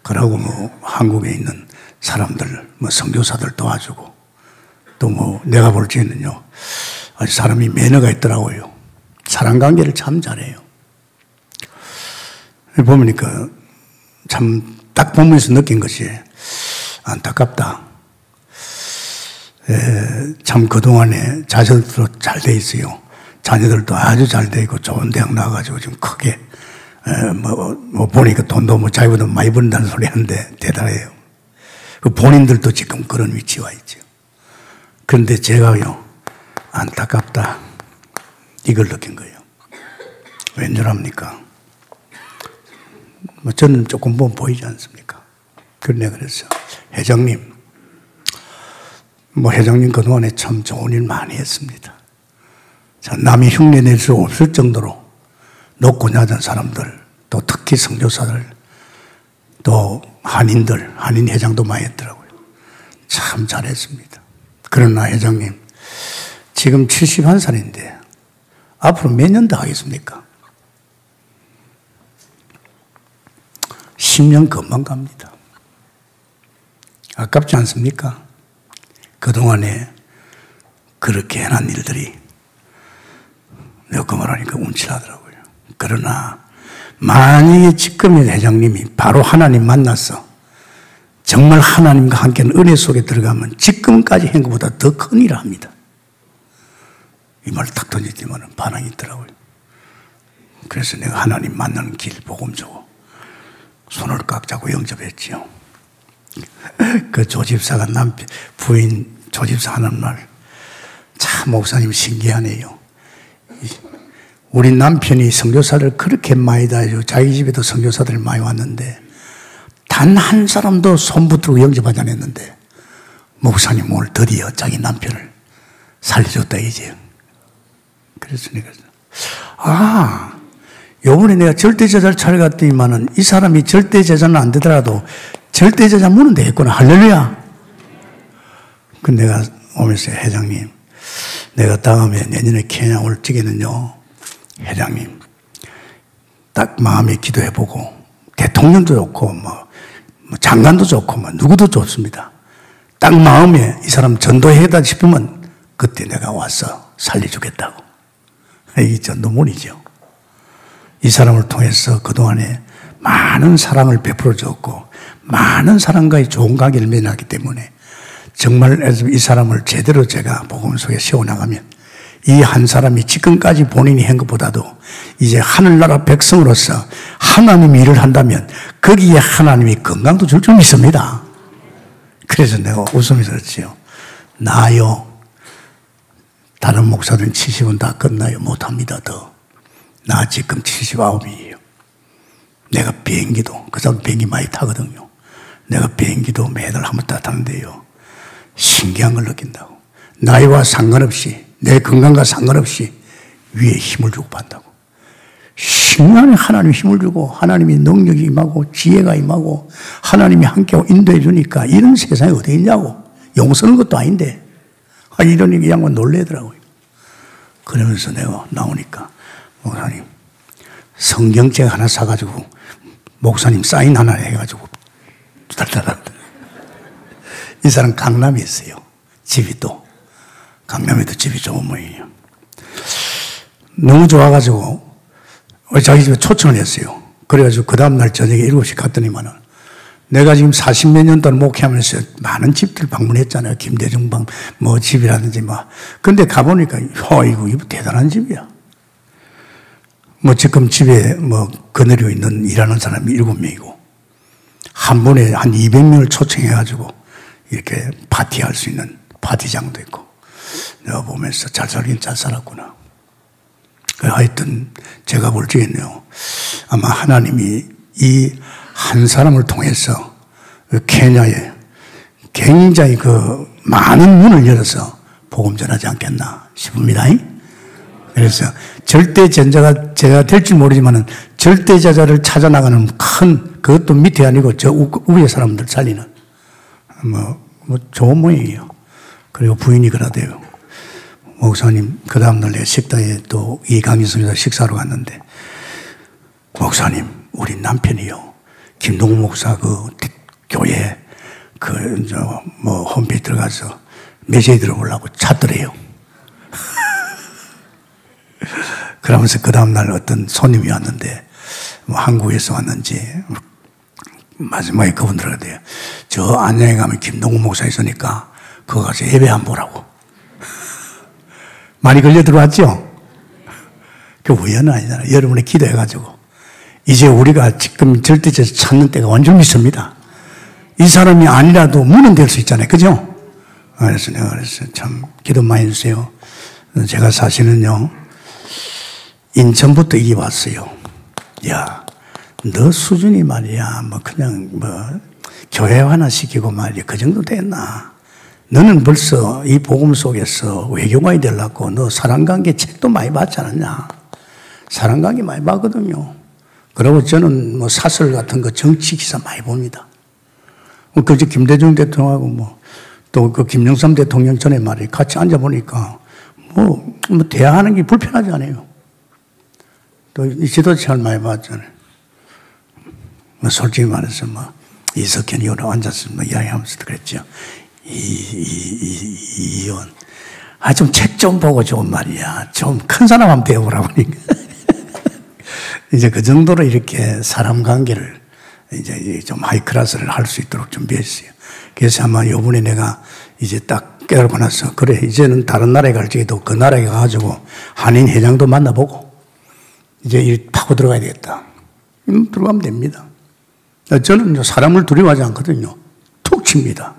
S2: 그러고 한국에 있는 사람들, 선교사들 도와주고, 또 내가 볼 때는요, 사람이 매너가 있더라고요. 사람 관계를 참 잘해요. 보니까 참 딱 보면서 느낀 것이 안타깝다. 참 그동안에 자녀들도 잘 돼 있어요. 자녀들도 아주 잘 돼 있고 좋은 대학 나와가지고 지금 크게 보니까 돈도 자기보다 많이 번다는 소리 하는데 대단해요. 본인들도 지금 그런 위치에 와 있죠. 그런데 제가요, 안타깝다, 이걸 느낀 거예요. 왠 줄 압니까? 저는 조금 보이지 않습니까? 그러네. 그래서 회장님, 회장님 그동안에 참 좋은 일 많이 했습니다. 남이 흉내 낼 수 없을 정도로 높고 낮은 사람들, 또 특히 선교사들, 또 한인들, 한인 회장도 많이 했더라고요. 참 잘했습니다. 그러나 회장님, 지금 71살인데 앞으로 몇 년 더 하겠습니까? 10년 금방 갑니다. 아깝지 않습니까? 그동안에 그렇게 해놓은 일들이 내가 그 말하니까 움찔하더라고요. 그러나 만약에 지금의 회장님이 바로 하나님 만나서 정말 하나님과 함께하는 은혜 속에 들어가면 지금까지 한 것보다 더 큰 일을 합니다. 이 말을 탁 던지지만 반응이 있더라고요. 그래서 내가 하나님 만나는 길 복음 주고 손을 꽉 잡고 영접했지요. 그 조집사가 부인 조집사 하는 말, 참 목사님 신기하네요. 우리 남편이 선교사를 그렇게 많이 다니고 자기 집에도 선교사들이 많이 왔는데 단 한 사람도 손 붙들고 영접하지 않았는데 목사님 오늘 드디어 자기 남편을 살려줬다 이제. 그래서 내가 요번에 내가 절대제자를 찾아갔더니만은 이 사람이 절대제자는 안 되더라도 절대제자 무는 되겠구나. 할렐루야. 그 내가 오면서 회장님, 내가 다음에 내년에 케냐 올 적에는요, 회장님, 딱 마음에 기도해보고, 대통령도 좋고, 장관도 좋고, 누구도 좋습니다. 딱 마음에 이 사람 전도해다 싶으면 그때 내가 와서 살려주겠다고. 이게 전도문이죠. 이 사람을 통해서 그동안에 많은 사랑을 베풀어 줬고 많은 사람과의 좋은 관계를 맺었기 때문에 정말 이 사람을 제대로 제가 복음 속에 세워나가면 이 한 사람이 지금까지 본인이 한 것보다도 이제 하늘나라 백성으로서 하나님이 일을 한다면 거기에 하나님이 건강도 줄 줄 믿습니다. 그래서 내가 웃으면서 그랬지요. 나요. 다른 목사들은 70은 다 끝나요. 못합니다. 더. 나 지금 79이에요. 내가 비행기도, 그 사람 비행기 많이 타거든요. 내가 비행기도 매달 한 번 다 타는데요. 신기한 걸 느낀다고. 나이와 상관없이, 내 건강과 상관없이 위에 힘을 주고 판다고. 신기하네. 하나님이 힘을 주고, 하나님이 능력이 임하고, 지혜가 임하고, 하나님이 함께하고 인도해 주니까 이런 세상에 어디 있냐고. 용 쓰는 것도 아닌데. 이러니까 이 양반 놀래더라고요. 그러면서 내가 나오니까, 목사님, 성경책 하나 사가지고, 목사님 사인 하나 해가지고, 이 사람 강남에 있어요. 집이 또. 강남에도 집이 좋은 모양이에요. 너무 좋아가지고, 자기 집에 초청을 했어요. 그래가지고 그 다음날 저녁에 7시 갔더니만은, 내가 지금 40몇 년 동안 목회하면서 많은 집들 방문했잖아요. 김대중 뭐 집이라든지 뭐. 근데 가보니까, 이거 대단한 집이야. 뭐 지금 집에 뭐 거느리고 있는 일하는 사람이 7명이고, 한 번에 한 200명을 초청해가지고 이렇게 파티할 수 있는 파티장도 있고, 내가 보면서 잘 살긴 잘 살았구나. 하여튼 제가 볼 적에는요, 아마 하나님이 이 한 사람을 통해서 케냐에 굉장히 많은 문을 열어서 복음 전하지 않겠나 싶습니다. 그래서 절대전자가 제가 될지 모르지만은 절대자자를 찾아나가는 큰, 그것도 밑에 아니고 저 위에 사람들 살리는 뭐 좋은 모양이에요. 그리고 부인이 그러대요. 목사님, 그 다음날 내가 식당에 또 이강인성에서 식사로 갔는데, 목사님, 우리 남편이요, 김동우 목사 교회 홈페이지 들어가서 메시지 들어보려고 찾더래요. 그러면서 그 다음날 어떤 손님이 왔는데, 한국에서 왔는지, 마지막에 그분 들어가대요. 저 안양에 가면 김동우 목사 있으니까, 그거 가서 예배 한번 보라고. 많이 걸려 들어왔죠? 그 우연은 아니잖아요. 여러분이 기도해가지고. 이제 우리가 지금 절대적으로 찾는 때가 완전 있습니다. 이 사람이 아니라도 문은 될 수 있잖아요. 그죠? 그래서 내가 참 기도 많이 해주세요. 제가 사실은요, 인천부터 이기 왔어요. 야, 너 수준이 말이야, 그냥 교회 하나 시키고 말이야, 그 정도 됐나? 너는 벌써 이 복음 속에서 외교관이 되려고 너 사랑관계 책도 많이 봤지 않았냐? 사랑관계 많이 봤거든요. 그리고 저는 사설 같은 거 정치 기사 많이 봅니다. 그저 김대중 대통령하고 또 그 김영삼 대통령 전에 말이야, 같이 앉아보니까 대화하는 게 불편하지 않아요. 또 이 지도체를 많이 봤잖아요. 솔직히 말해서 이석현 의원하고 앉아서 이야기하면서 그랬죠. 이 의원, 좀 책 좀 보고 좀 말이야. 좀 큰 사람 한번 배워보라고 하니까. 이제 그 정도로 이렇게 사람 관계를 이제 좀 하이 클래스를 할 수 있도록 준비했어요. 그래서 아마 요번에 내가 이제 딱 깨달고 나서, 그래, 이제는 다른 나라에 갈지도 그 나라에 가가지고 한인 회장도 만나보고, 이제 일 파고 들어가야 되겠다. 들어가면 됩니다. 저는 사람을 두려워하지 않거든요. 툭 칩니다.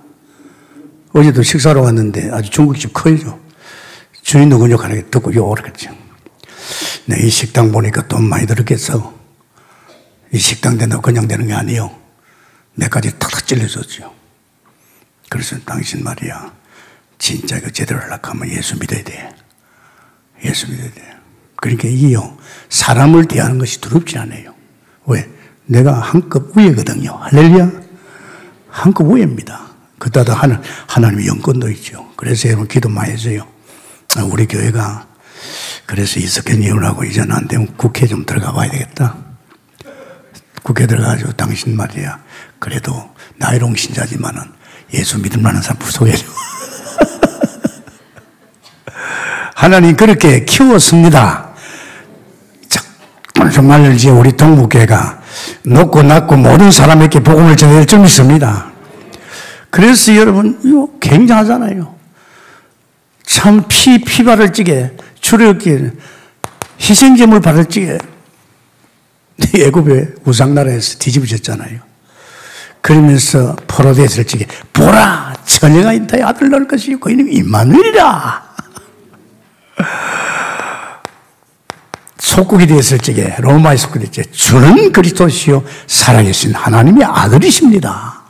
S2: 어제도 식사로 갔는데 아주 중국집 커요. 주인 누구냐 하는 게 듣고 욕을 했죠. 네, 이 식당 보니까 돈 많이 들었겠어. 이 식당 된다고 그냥 되는 게 아니에요. 내까지 탁탁 찔러줬죠. 그래서 당신 말이야, 진짜 이거 제대로 하려고 하면 예수 믿어야 돼. 예수 믿어야 돼. 그러니까 이게요, 사람을 대하는 것이 두렵지 않아요. 왜? 내가 한 급 위에거든요. 할렐루야. 한 급 위에입니다. 그따도 하나님의 영권도 있죠. 그래서 여러분 기도 많이 해줘요. 우리 교회가, 그래서 이석현 의원하고 이제는 안 되면 국회 좀 들어가 봐야 되겠다. 국회 들어가가지고 당신 말이야, 그래도 나이롱 신자지만은 예수 믿을 만한 사람 소개해줘. 하나님 그렇게 키웠습니다. 정말 이제 우리 동북교회가 높고 낮고 모든 사람에게 복음을 전할 줄 믿습니다. 그래서 여러분 이거 굉장하잖아요. 참 피 바를 찌게 출애굽기 희생제물 바를 찌게 애굽의 우상나라에서 뒤집어졌잖아요. 그러면서 포로되어 있을 적에 보라 처녀가 인타의 아들 낳을 것이요 그 이름이 임마누엘이라. 속국이 되었을 적에 로마의 속국이 되었을 적에 주는 그리스도시요 살아계신 하나님의 아들이십니다.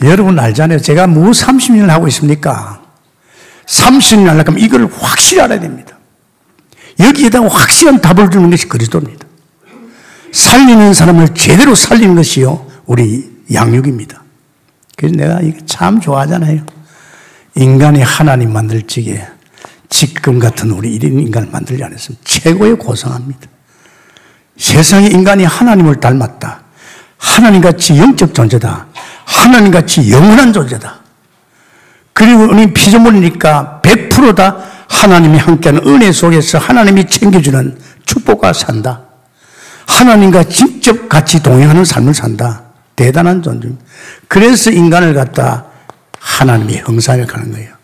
S2: 여러분 알잖아요. 제가 뭐 30년을 하고 있습니까? 30년 하려면 이걸 확실히 알아야 됩니다. 여기에다가 확실한 답을 주는 것이 그리스도입니다. 살리는 사람을 제대로 살리는 것이요 우리 양육입니다. 그래서 내가 이거 참 좋아하잖아요. 인간이 하나님 만들 적에 지금 같은 우리 1인 인간을 만들지 않았으면 최고의 고상합니다. 세상에 인간이 하나님을 닮았다. 하나님같이 영적 존재다. 하나님같이 영원한 존재다. 그리고 우리 피조물이니까 100%다 하나님이 함께하는 은혜 속에서 하나님이 챙겨주는 축복과 산다. 하나님과 직접 같이 동행하는 삶을 산다. 대단한 존재입니다. 그래서 인간을 갖다 하나님의 형상을 가는 거예요.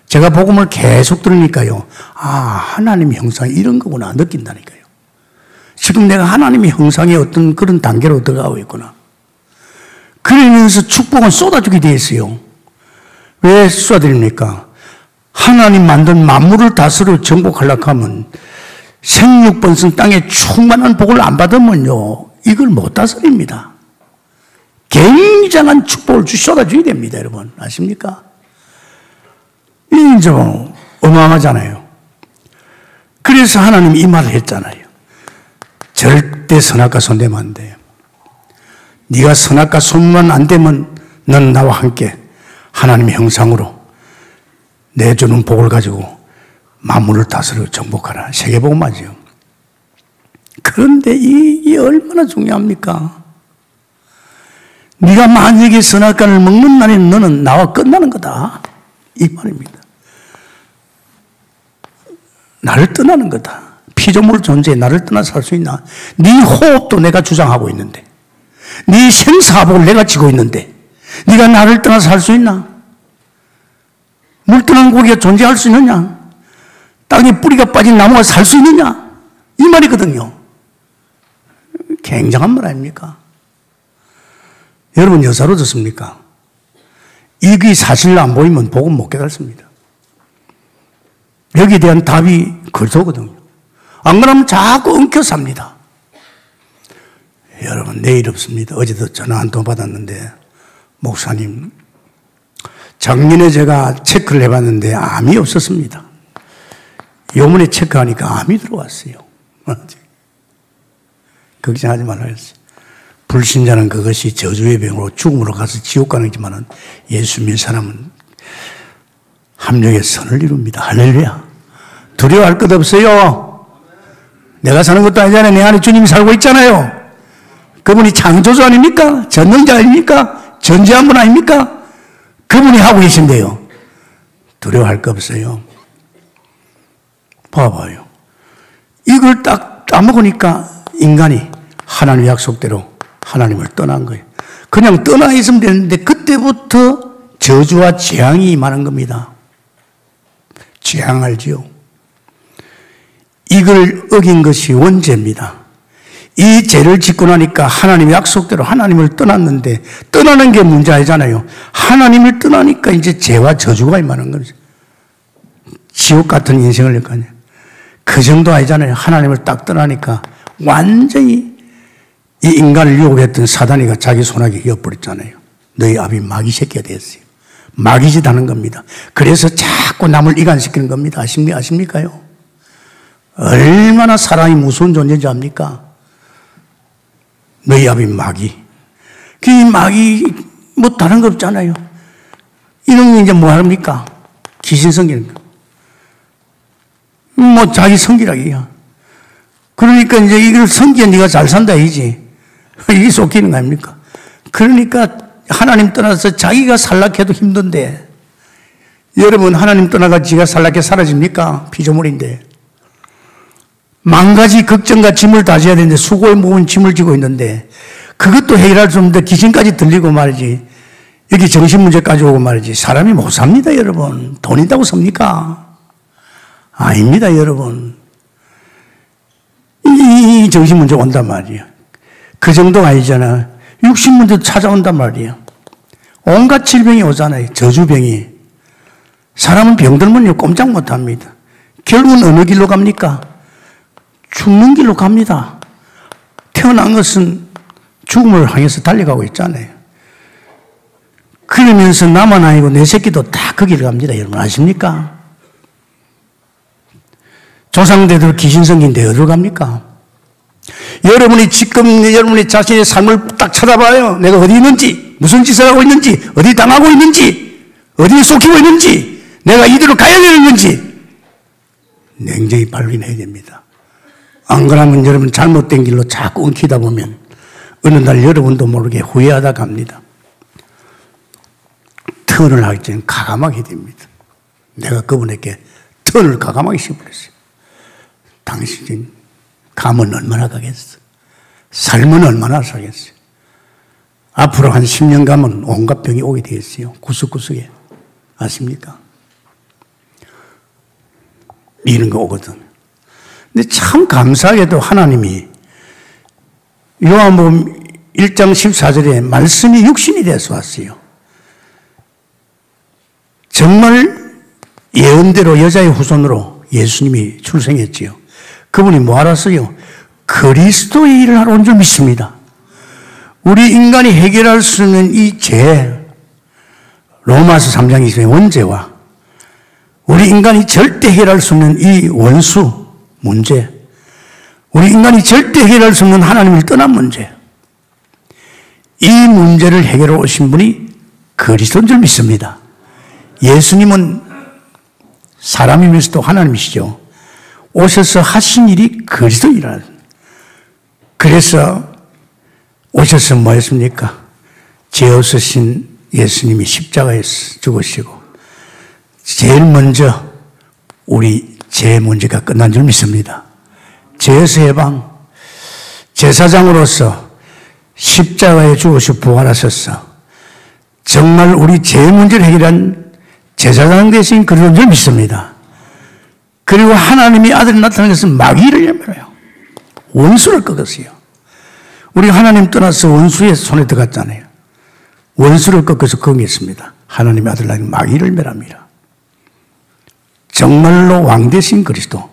S2: 제가 복음을 계속 들으니까요. 아, 하나님의 형상이 이런 거구나 느낀다니까요. 지금 내가 하나님의 형상의 어떤 그런 단계로 들어가고 있구나. 그러면서 축복은 쏟아주게 되어 있어요. 왜 쏟아드립니까? 하나님 만든 만물을 다스려 정복하려고 하면 생육번성 땅에 충만한 복을 안 받으면요. 이걸 못 다스립니다. 굉장한 축복을 쏟아줘야 됩니다. 여러분 아십니까? 이 좀 어마어마하잖아요. 그래서 하나님이 이 말을 했잖아요. 절대 선악과 손대면 안 돼요. 네가 선악과 손만 안 대면 넌 나와 함께 하나님의 형상으로 내주는 복을 가지고 만물을 다스려 정복하라. 세계복음이죠. 그런데 이게 얼마나 중요합니까? 네가 만약에 선악과를 먹는 날에 너는 나와 끝나는 거다. 이 말입니다. 나를 떠나는 거다. 피조물 존재에 나를 떠나 살 수 있나? 네 호흡도 내가 주장하고 있는데, 네 생사복을 내가 지고 있는데, 네가 나를 떠나 살 수 있나? 물 떠난 고기가 존재할 수 있느냐? 땅에 뿌리가 빠진 나무가 살 수 있느냐? 이 말이거든요. 굉장한 말 아닙니까? 여러분 여사로졌습니까? 이게 사실로 안 보이면 복음 못 깨닫습니다. 여기에 대한 답이 그렇거든요. 안 그러면 자꾸 엉켜 삽니다. 여러분 내일 없습니다. 어제도 전화 한 통 받았는데 목사님 작년에 제가 체크를 해봤는데 암이 없었습니다. 요번에 체크하니까 암이 들어왔어요. 걱정하지 말라 했어요. 불신자는 그것이 저주의 병으로 죽음으로 가서 지옥 가는지만은 예수 믿는 사람은 함정의 선을 이룹니다. 할렐루야. 두려워할 것 없어요. 내가 사는 것도 아니잖아요. 내 안에 주님이 살고 있잖아요. 그분이 창조주 아닙니까? 전능자 아닙니까? 전지한 분 아닙니까? 그분이 하고 계신데요. 두려워할 거 없어요. 봐봐요. 이걸 딱 따먹으니까 인간이 하나님 약속대로 하나님을 떠난 거예요. 그냥 떠나 있으면 되는데 그때부터 저주와 재앙이 임하는 겁니다. 재앙 알지요? 이걸 어긴 것이 원죄입니다. 이 죄를 짓고 나니까 하나님의 약속대로 하나님을 떠났는데 떠나는 게 문제 아니잖아요. 하나님을 떠나니까 이제 죄와 저주가 임하는 거죠. 지옥 같은 인생을 할 거 아니에요. 그 정도 아니잖아요. 하나님을 딱 떠나니까 완전히 이 인간을 유혹했던 사단이가 자기 손아귀 이어버렸잖아요. 너희 아비 마귀 새끼가 됐어요. 마귀짓 하는 겁니다. 그래서 자꾸 남을 이간시키는 겁니다. 아십니까요? 얼마나 사람이 무서운 존재인지 압니까? 너희 아비 마귀. 그 마귀 뭐 다른 거 없잖아요. 이런 게 이제 뭐 합니까? 귀신 섬기는 거. 뭐 자기 섬기라기야. 그러니까 이제 이걸 섬기야 네가 잘 산다 이지. 이게 속이는 거 아닙니까? 그러니까 하나님 떠나서 자기가 살락해도 힘든데 여러분 하나님 떠나가 지가 살락해 사라집니까? 피조물인데. 만 가지 걱정과 짐을 다 져야 되는데 수고에 무거운 짐을 지고 있는데 그것도 해결할 수 없는데 귀신까지 들리고 말이지. 여기 정신 문제까지 오고 말이지. 사람이 못 삽니다, 여러분. 돈 있다고 삽니까? 아닙니다, 여러분. 이 정신 문제 온단 말이에요. 그 정도가 아니잖아. 육신 문제도 찾아온단 말이에요. 온갖 질병이 오잖아요. 저주병이. 사람은 병들면 꼼짝 못 합니다. 결국은 어느 길로 갑니까? 죽는 길로 갑니다. 태어난 것은 죽음을 향해서 달려가고 있잖아요. 그러면서 나만 아니고 내 새끼도 다 그 길을 갑니다. 여러분 아십니까? 조상대들 귀신 생긴데 어디로 갑니까? 여러분이 지금 여러분이 자신의 삶을 딱 쳐다봐요. 내가 어디 있는지, 무슨 짓을 하고 있는지, 어디 당하고 있는지, 어디에 속히고 있는지, 내가 이대로 가야 되는 건지 냉정히 발견해야 됩니다. 안 그러면 여러분 잘못된 길로 자꾸 엉키다 보면 어느 날 여러분도 모르게 후회하다 갑니다. 턴을 하기 전에 가감하게 됩니다. 내가 그분에게 턴을 가감하게 시켜버렸어요. 당신이 감은 얼마나 가겠어? 삶은 얼마나 살겠어요? 앞으로 한 10년 가면 온갖 병이 오게 되겠어요. 구석구석에. 아십니까? 이런 거 오거든. 근데 참 감사하게도 하나님이 요한복음 1장 14절에 말씀이 육신이 돼서 왔어요. 정말 예언대로 여자의 후손으로 예수님이 출생했지요. 그분이 뭐 알았어요? 그리스도의 일을 하러 온 줄 믿습니다. 우리 인간이 해결할 수 있는 이 죄, 로마서 3장 20절의 원죄와 우리 인간이 절대 해결할 수 없는 이 원수 문제, 우리 인간이 절대 해결할 수 없는 하나님을 떠난 문제, 이 문제를 해결해 오신 분이 그리스도인 줄 믿습니다. 예수님은 사람이면서도 하나님이시죠. 오셔서 하신 일이 그리스도이라. 그래서 오셔서 뭐 했습니까? 죄 없으신 예수님이 십자가에서 죽으시고 제일 먼저 우리 죄 문제가 끝난 줄 믿습니다. 죄에서 해방, 제사장으로서 십자가에 죽으시고 부활하셨어. 정말 우리 죄 문제를 해결한 제사장 대신 그런 줄 믿습니다. 그리고 하나님이 아들이 나타난 것은 마귀를 열매로요. 원수를 꺾었어요. 우리 하나님 떠나서 원수의 손에 들어갔잖아요. 원수를 꺾어서 거기했습니다. 하나님의 아들 나는 마귀를 멸합니다. 정말로 왕 되신 그리스도.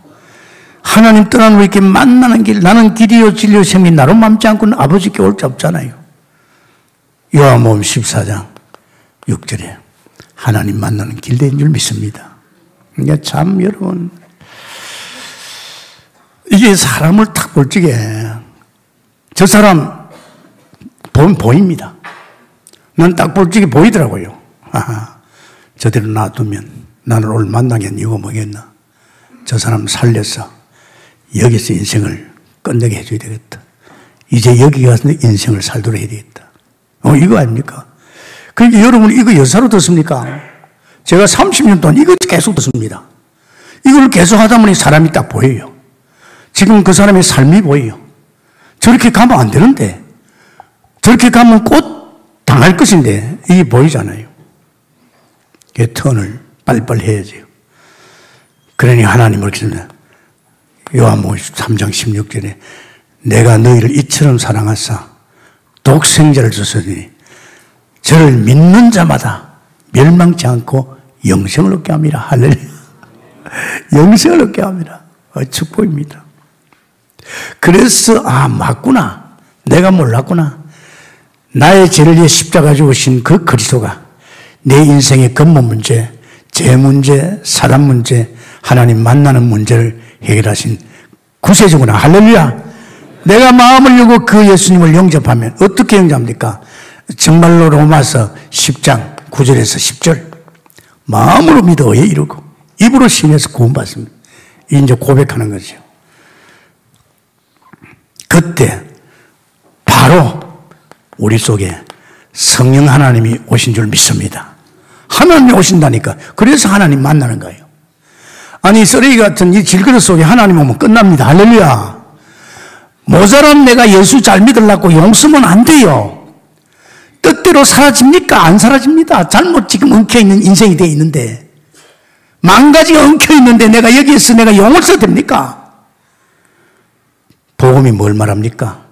S2: 하나님 떠난 우리에게 만나는 길, 나는 길이요 진리요 생명이 나로 맘지 않고는 아버지께 올 자 없잖아요. 요한복음 14장 6절에 하나님 만나는 길된 줄 믿습니다. 그러니까 참 여러분 이게 사람을 탁 볼 적에 저 사람 보입니다. 난 딱 볼 적에 보이더라고요. 아하, 저대로 놔두면 나를 오늘 만나게 한 이유가 뭐겠나. 저 사람 살려서 여기서 인생을 끝내게 해줘야 되겠다. 이제 여기 가서 인생을 살도록 해야 되겠다. 이거 아닙니까? 그러니까 여러분 이거 여사로 듣습니까? 제가 30년 동안 이거 계속 듣습니다. 이걸 계속 하다 보니 사람이 딱 보여요. 지금 그 사람의 삶이 보여요. 저렇게 가면 안 되는데 저렇게 가면 곧 당할 것인데 이게 보이잖아요. 그 턴을 빨리빨리 해야죠. 그러니 하나님을 기도합니다. 요한복음 3장 16절에 내가 너희를 이처럼 사랑하사 독생자를 주셨으니 저를 믿는 자마다 멸망치 않고 영생을 얻게 합니다. 할렐루야. 영생을 얻게 합니다. 축복입니다. 그래서 맞구나. 내가 몰랐구나. 나의 죄를 위해 십자가 죽으신 그 그리스도가 내 인생의 근본 문제, 죄 문제, 사람 문제, 하나님 만나는 문제를 해결하신 구세주구나. 할렐루야. 내가 마음을 열고 그 예수님을 영접하면 어떻게 영접합니까? 정말로 로마서 10장 9절에서 10절 마음으로 믿어 이루고 입으로 신에서 구원받습니다. 이제 고백하는 거죠. 그때 바로 우리 속에 성령 하나님이 오신 줄 믿습니다. 하나님이 오신다니까. 그래서 하나님 만나는 거예요. 아니 쓰레기 같은 이 질그릇 속에 하나님 오면 끝납니다. 할렐루야. 모자란 내가 예수 잘 믿으려고 용서면 안 돼요. 뜻대로 사라집니까? 안 사라집니다. 잘못 지금 엉켜있는 인생이 되어 있는데, 망가지가 엉켜있는데 내가 여기에서 내가 용을 써도 됩니까? 복음이 뭘 말합니까?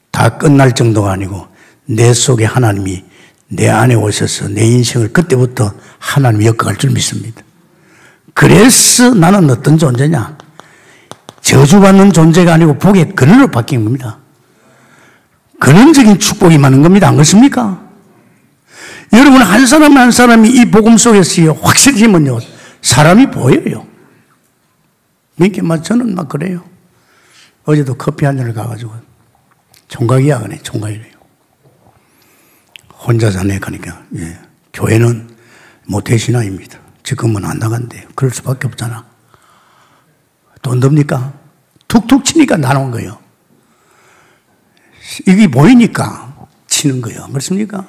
S2: 다 끝날 정도가 아니고 내 속에 하나님이 내 안에 오셔서 내 인생을 그때부터 하나님이 엮어갈 줄 믿습니다. 그래서 나는 어떤 존재냐? 저주받는 존재가 아니고 복의 근원으로 바뀐 겁니다. 근원적인 축복이 많은 겁니다. 안 그렇습니까? 여러분 한 사람 한 사람이 이 복음 속에서 확실히면요 사람이 보여요. 저는 막 그래요. 어제도 커피 한 잔을 가가지고 총각이야 그래 총각이래요. 혼자 사네 가니까 교회는 모태신앙입니다. 지금은 안 나간대요. 그럴 수밖에 없잖아. 돈 듭니까? 툭툭 치니까 나온 거예요. 이게 보이니까 치는 거예요. 그렇습니까?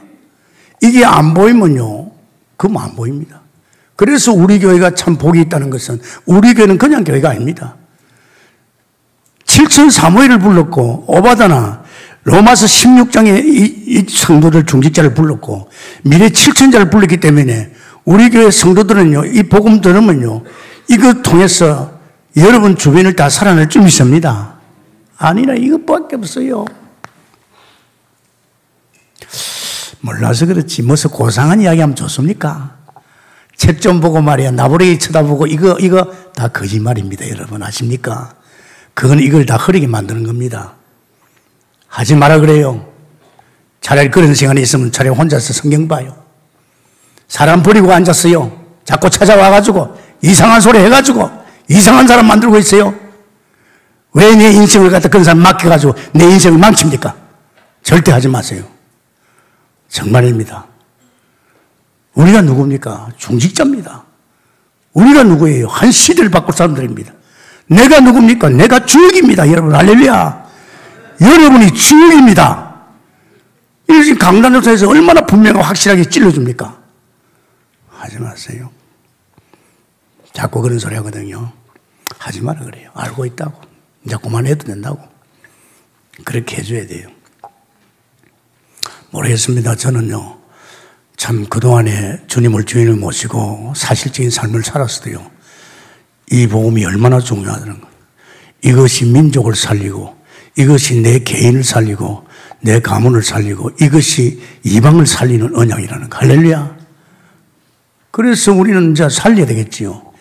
S2: 이게 안 보이면요, 그럼 안 보입니다. 그래서 우리 교회가 참 복이 있다는 것은 우리 교회는 그냥 교회가 아닙니다. 7천 사무엘을 불렀고 오바다나 로마서 16장에 이 성도들 중직자를 불렀고 미래 7천자를 불렀기 때문에 우리 교회 성도들은요, 이 복음 들으면요, 이거 통해서 여러분 주변을 다 살아낼 줄 믿습니다. 아니라 이것밖에 없어요. 몰라서 그렇지 무슨 고상한 이야기하면 좋습니까? 책 좀 보고 말이야 나부레기 쳐다보고 이거 다 거짓말입니다. 여러분 아십니까? 그건 이걸 다 흐리게 만드는 겁니다. 하지 마라 그래요. 차라리 그런 시간이 있으면 차라리 혼자서 성경 봐요. 사람 버리고 앉았어요. 자꾸 찾아와가지고 이상한 소리 해가지고 이상한 사람 만들고 있어요. 왜 내 인생을 갖다 그런 사람 맡겨가지고 내 인생을 망칩니까? 절대 하지 마세요. 정말입니다. 우리가 누굽니까? 중직자입니다. 우리가 누구예요? 한 시대를 바꿀 사람들입니다. 내가 누굽니까? 내가 주역입니다. 여러분 할렐루야. 여러분이 주역입니다. 이렇게 강단조사에서 얼마나 분명하고 확실하게 찔러줍니까? 하지 마세요. 자꾸 그런 소리 하거든요. 하지 마라 그래요. 알고 있다고. 이제 그만해도 된다고. 그렇게 해줘야 돼요. 모르겠습니다. 저는요, 참 그동안에 주님을 주인을 모시고 사실적인 삶을 살았어도요, 이 복음이 얼마나 중요하다는 거예요. 이것이 민족을 살리고, 이것이 내 개인을 살리고, 내 가문을 살리고, 이것이 이방을 살리는 언약이라는 거. 할렐루야. 그래서 우리는 이제 살려야 되겠지요.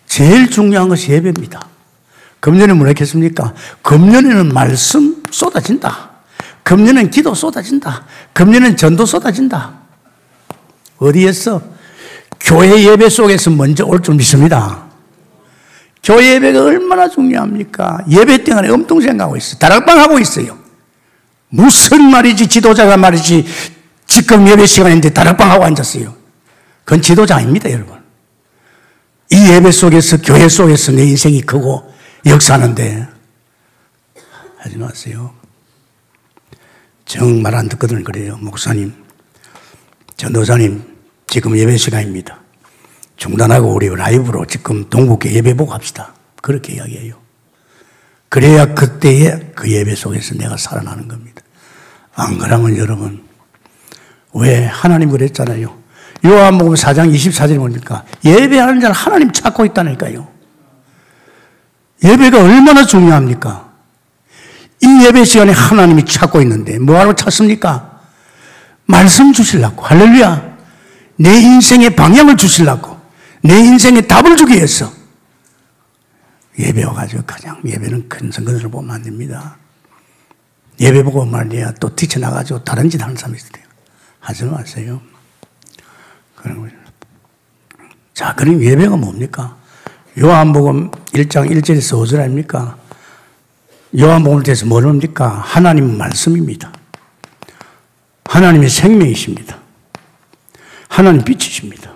S2: 제일 중요한 것이 예배입니다. 금년에 뭐 했겠습니까? 금년에는 말씀 쏟아진다. 금년엔 기도 쏟아진다. 금년엔 전도 쏟아진다. 어디에서? 교회 예배 속에서 먼저 올 줄 믿습니다. 교회 예배가 얼마나 중요합니까? 예배 때문에 엄청 생각하고 있어요. 다락방 하고 있어요. 무슨 말이지, 지도자가 말이지, 지금 예배 시간인데 다락방 하고 앉았어요. 그건 지도자 아닙니다, 여러분. 이 예배 속에서, 교회 속에서 내 인생이 크고 역사하는데, 하지 마세요. 정말 안 듣거든 그래요. 목사님, 전도사님, 지금 예배 시간입니다. 중단하고 우리 라이브로 지금 동국회 예배 보고 합시다. 그렇게 이야기해요. 그래야 그때의 그 예배 속에서 내가 살아나는 겁니다. 안 그러면 여러분, 왜 하나님 그랬잖아요. 요한복음 4장 24절에 보니까 예배하는 자는 하나님 찾고 있다니까요. 예배가 얼마나 중요합니까? 이 예배 시간에 하나님이 찾고 있는데 뭐하러 찾습니까? 말씀 주시려고. 할렐루야. 내 인생의 방향을 주시려고. 내 인생의 답을 주기 위해서 예배 와가지고 그냥 예배는 큰 것으로 보면 안 됩니다. 예배 보고 말이야 또 뛰쳐나가지고 다른 짓 하는 사람이 있어요. 하지 마세요. 자, 그럼 예배가 뭡니까? 요한복음 1장 1절에서 5절 아닙니까? 요한복음을 통해서 뭐랍니까? 하나님은 말씀입니다. 하나님의 생명이십니다. 하나님 빛이십니다.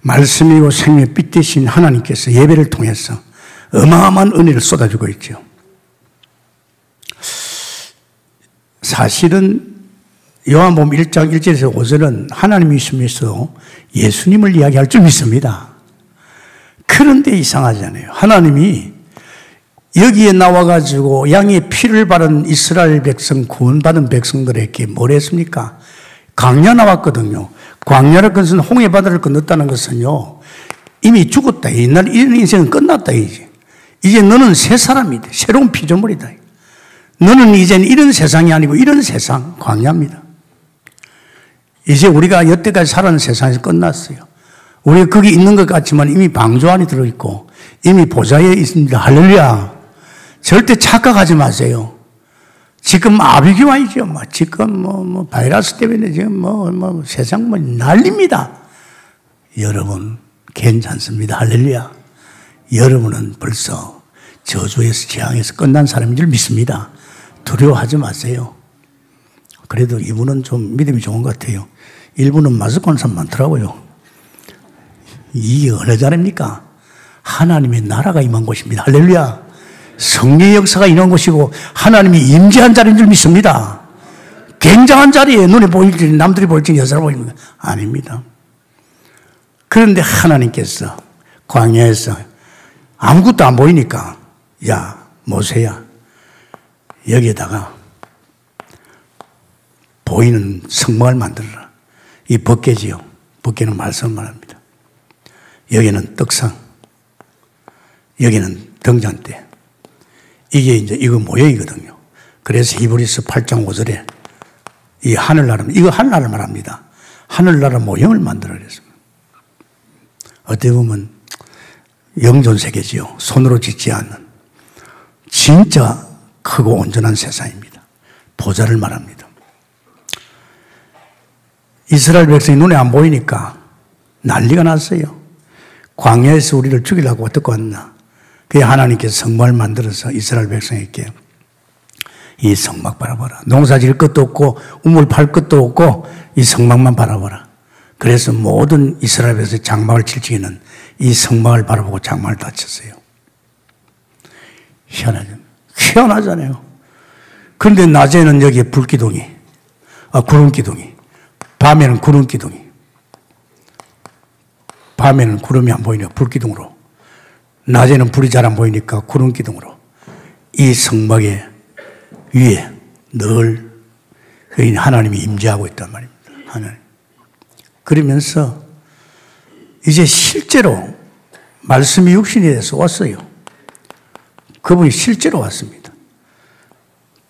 S2: 말씀이고 생명의 빛 되신 하나님께서 예배를 통해서 어마어마한 은혜를 쏟아주고 있죠. 사실은 요한복음 1장 1절에서 5절은 하나님이 있으면서 예수님을 이야기할 줄 믿습니다. 그런데 이상하잖아요. 하나님이 여기에 나와가지고 양의 피를 바른 이스라엘 백성, 구원받은 백성들에게 뭘 했습니까? 광야 나왔거든요. 광야를 것은 홍해 바다를 건넜다는 것은요, 이미 죽었다. 옛날 이런 인생은 끝났다. 이제 너는 새 사람이다. 새로운 피조물이다. 너는 이제는 이런 세상이 아니고 이런 세상, 광야입니다. 이제 우리가 여태까지 살아온 세상에서 끝났어요. 우리가 거기 있는 것 같지만 이미 방주 안에 들어있고 이미 보좌에 있습니다. 할렐루야. 절대 착각하지 마세요. 지금 아비규환이죠. 지금 바이러스 때문에 지금 세상 난립니다. 여러분 괜찮습니다. 할렐루야. 여러분은 벌써 저주에서 재앙에서 끝난 사람인 줄 믿습니다. 두려워하지 마세요. 그래도 이분은 좀 믿음이 좋은 것 같아요. 일부는 마스크 한 사람 많더라고요. 이게 어느 자리입니까? 하나님의 나라가 임한 곳입니다. 할렐루야. 성령의 역사가 임한 곳이고 하나님이 임재한 자리인 줄 믿습니다. 굉장한 자리에 눈에 보일지 남들이 보일지 여자로 보입니다. 아닙니다. 그런데 하나님께서 광야에서 아무것도 안 보이니까 야 모세야 여기에다가 보이는 성막을 만들어라. 이 법궤지요. 법궤는 말씀을 말합니다. 여기는 떡상, 여기는 등잔대. 이게 이거 모형이거든요. 그래서 히브리서 8장 5절에 이 하늘나라, 이거 하늘나라 말합니다. 하늘나라 모형을 만들어 그랬습니다. 어떻게 보면 영존 세계지요. 손으로 짓지 않는 진짜 크고 온전한 세상입니다. 보좌를 말합니다. 이스라엘 백성이 눈에 안 보이니까 난리가 났어요. 광야에서 우리를 죽이려고 어떻게 왔나. 그게 하나님께서 성막을 만들어서 이스라엘 백성에게 이 성막 바라봐라. 농사 지을 것도 없고 우물 팔 것도 없고 이 성막만 바라봐라. 그래서 모든 이스라엘 백성의 장막을 칠 적에는 이 성막을 바라보고 장막을 다 쳤어요. 희한하잖아요. 그런데 낮에는 여기에 불기둥이, 구름기둥이, 밤에는 구름기둥이, 밤에는 구름이 안 보이니까 불기둥으로, 낮에는 불이 잘 안 보이니까 구름기둥으로 이 성막의 위에 늘 하나님이 임재하고 있단 말입니다. 하나님. 그러면서 이제 실제로 말씀이 육신이 돼서 왔어요. 그분이 실제로 왔습니다.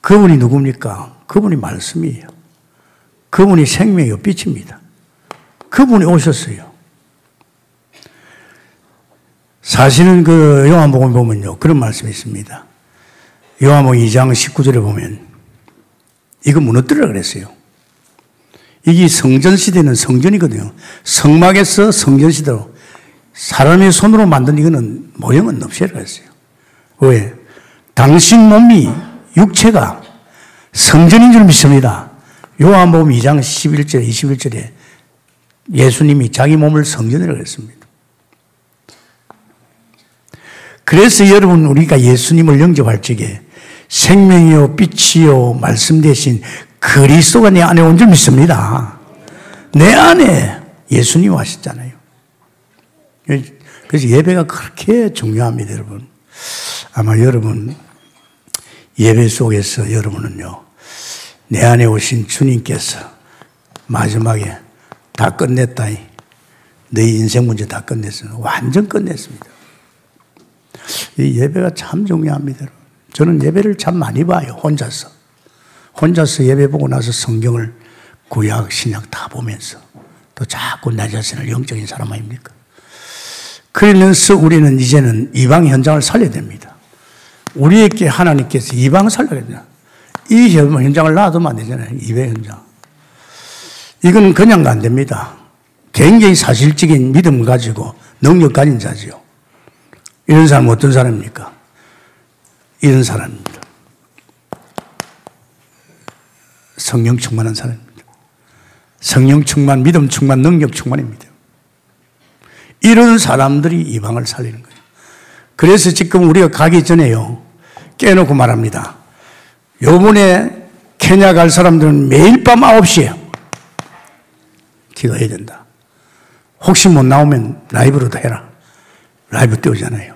S2: 그분이 누굽니까? 그분이 말씀이에요. 그분이 생명이요 빛입니다. 그분이 오셨어요. 사실은 그 요한복음 보면요 그런 말씀이 있습니다. 요한복음 2장 19절에 보면 이거 무너뜨리라 그랬어요. 이게 성전시대는 성전이거든요. 성막에서 성전시대로 사람의 손으로 만든 이거는 모형은 없애라 그랬어요. 왜? 당신 몸이 육체가 성전인 줄 믿습니다. 요한복음 2장 11절 21절에 예수님이 자기 몸을 성전이라고 했습니다. 그래서 여러분 우리가 예수님을 영접할 적에 생명이요 빛이요 말씀 대신 그리스도가 내 안에 온 줄 믿습니다. 내 안에 예수님 하셨잖아요. 그래서 예배가 그렇게 중요합니다, 여러분. 아마 여러분 예배 속에서 여러분은요 내 안에 오신 주님께서 마지막에 다 끝냈다. 너희 인생 문제 다 끝냈습니다. 완전 끝냈습니다. 이 예배가 참 중요합니다. 저는 예배를 참 많이 봐요. 혼자서 예배 보고 나서 성경을 구약, 신약 다 보면서 또 자꾸 내 자신을 영적인 사람 아닙니까? 그러면서 우리는 이제는 이방 현장을 살려야 됩니다. 우리에게 하나님께서 이방 살려야 됩니다. 이 현장을 놔두면 안 되잖아요. 이방 현장. 이건 그냥 안 됩니다. 굉장히 사실적인 믿음을 가지고 능력 가진 자지요. 이런 사람은 어떤 사람입니까? 이런 사람입니다. 성령 충만한 사람입니다. 성령 충만, 믿음 충만, 능력 충만입니다. 이런 사람들이 이방을 살리는 거예요. 그래서 지금 우리가 가기 전에요. 깨놓고 말합니다. 요번에 케냐 갈 사람들은 매일 밤 9시에 기도해야 된다. 혹시 못 나오면 라이브로도 해라. 라이브 띄우잖아요.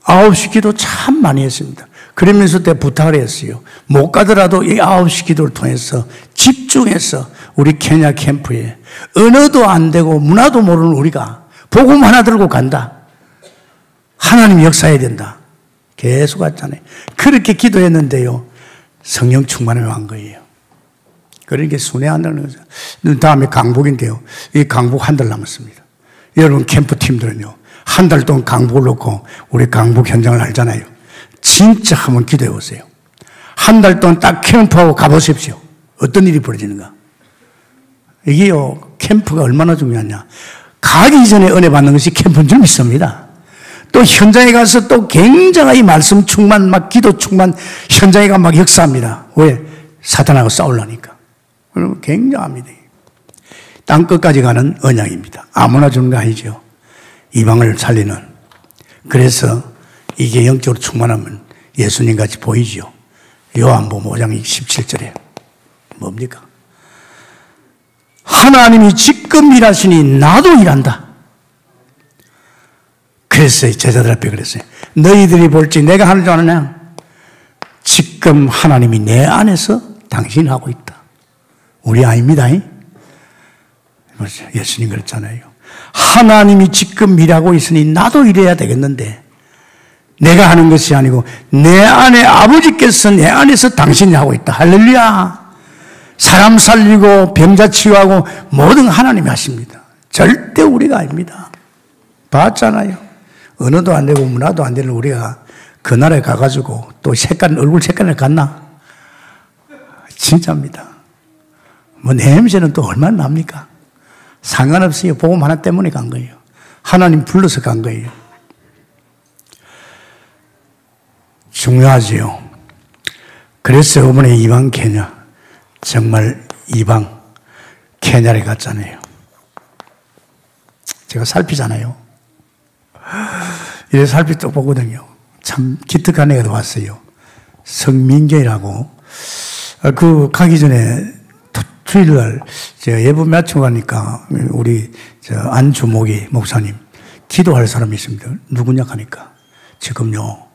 S2: 9시 기도 참 많이 했습니다. 그러면서 때 부탁을 했어요. 못 가더라도 이 9시 기도를 통해서 집중해서 우리 케냐 캠프에 언어도 안 되고 문화도 모르는 우리가 복음 하나 들고 간다. 하나님 역사해야 된다. 계속 왔잖아요. 그렇게 기도했는데요. 성령 충만을 한 거예요. 그러니까 순회한다는 거죠. 다음에 강복인데요. 이 강복 한 달 남았습니다. 여러분 캠프팀들은요. 한 달 동안 강복을 놓고 우리 강복 현장을 알잖아요. 진짜 한번 기도해 보세요. 한 달 동안 딱 캠프하고 가보십시오. 어떤 일이 벌어지는가. 이게요. 캠프가 얼마나 중요하냐. 가기 전에 은혜 받는 것이 캠프인 줄 믿습니다. 또 현장에 가서 또 굉장히 말씀 충만, 막 기도 충만, 현장에 가면 막 역사합니다. 왜? 사탄하고 싸우려니까. 그러면 굉장합니다. 땅 끝까지 가는 언약입니다. 아무나 주는 거 아니죠. 이방을 살리는. 그래서 이게 영적으로 충만하면 예수님 같이 보이죠. 요한복음 5장 17절에 뭡니까? 하나님이 지금 일하시니 나도 일한다. 그래서 제자들 앞에 그랬어요. 너희들이 볼지 내가 하는 줄 아느냐? 지금 하나님이 내 안에서 당신이 하고 있다. 우리 아닙니다. 예수님 그랬잖아요. 하나님이 지금 일하고 있으니 나도 일해야 되겠는데 내가 하는 것이 아니고 내 안에 아버지께서 내 안에서 당신이 하고 있다. 할렐루야. 사람 살리고 병자 치유하고 모든 하나님이 하십니다. 절대 우리가 아닙니다. 봤잖아요. 언어도 안 되고 문화도 안 되는 우리가 그 나라에 가가지고 또 얼굴 색깔을 갔나? 진짜입니다. 뭐 냄새는 또 얼마나 납니까? 상관없어요. 복음 하나 때문에 간 거예요. 하나님 불러서 간 거예요. 중요하지요. 그래서 이번에 이방 케냐, 정말 이방 케냐를 갔잖아요. 제가 살피잖아요. 이래 살피 또 보거든요. 참 기특한 애가 왔어요. 성민경이라고. 그 가기 전에 주일날 제가 예부 마치고 가니까 우리 안주목이 목사님 기도할 사람이 있습니다. 누구냐 하니까 지금요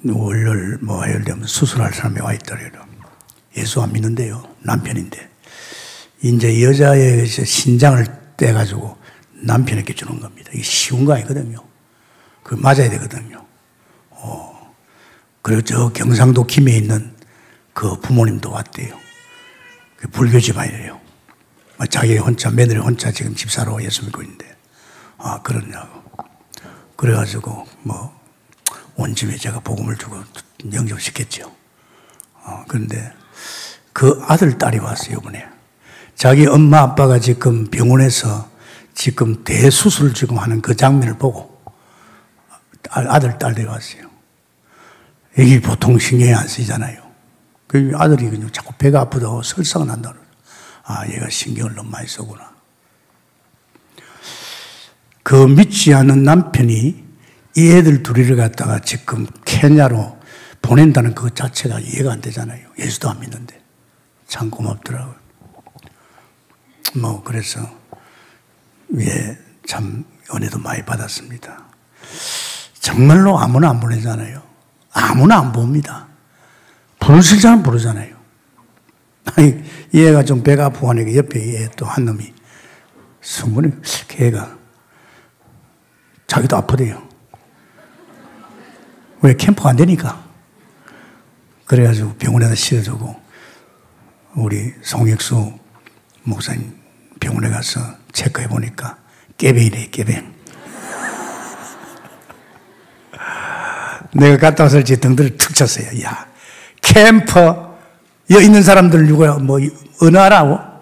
S2: 월요일 화요일되면 수술할 사람이 와 있더래요. 예수 안 믿는데요. 남편인데 이제 여자의 신장을 떼가지고 남편에게 주는 겁니다. 이게 쉬운 거 아니거든요. 그 맞아야 되거든요. 그리고 저 경상도 김해에 있는 그 부모님도 왔대요. 그 불교 집안이래요. 자기 혼자, 며느리 혼자 지금 집사로 예수 믿고 있는데, 아, 그러냐고. 그래가지고, 온 집에 제가 복음을 주고 영접시켰죠. 그런데 그 아들, 딸이 왔어요, 이번에. 자기 엄마, 아빠가 지금 병원에서 지금 대수술 지금 하는 그 장면을 보고 아들, 딸들이 왔어요. 이게 보통 신경이 안 쓰이잖아요. 그 아들이 그냥 자꾸 배가 아프다고 설사가 난다. 아, 얘가 신경을 너무 많이 쓰구나. 그 믿지 않는 남편이 이 애들 둘이를 갖다가 지금 케냐로 보낸다는 그 자체가 이해가 안 되잖아요. 예수도 안 믿는데. 참 고맙더라고요. 그래서, 예, 참 은혜도 많이 받았습니다. 정말로 아무나 안 보내잖아요. 아무나 안 봅니다. 부르실 사람 부르잖아요. 아니, 얘가 좀 배가 아프고 하니까 옆에 얘 또 한 놈이 성분이 걔가 자기도 아프대요. 왜 캠프가 안 되니까. 그래가지고 병원에다 실어주고 우리 송익수 목사님 병원에 가서 체크해 보니까 깨뱅이래, 깨뱅. 내가 갔다 왔을 때 등들을 툭 쳤어요. 야, 캠프, 여기 있는 사람들 누구야? 어느 알아?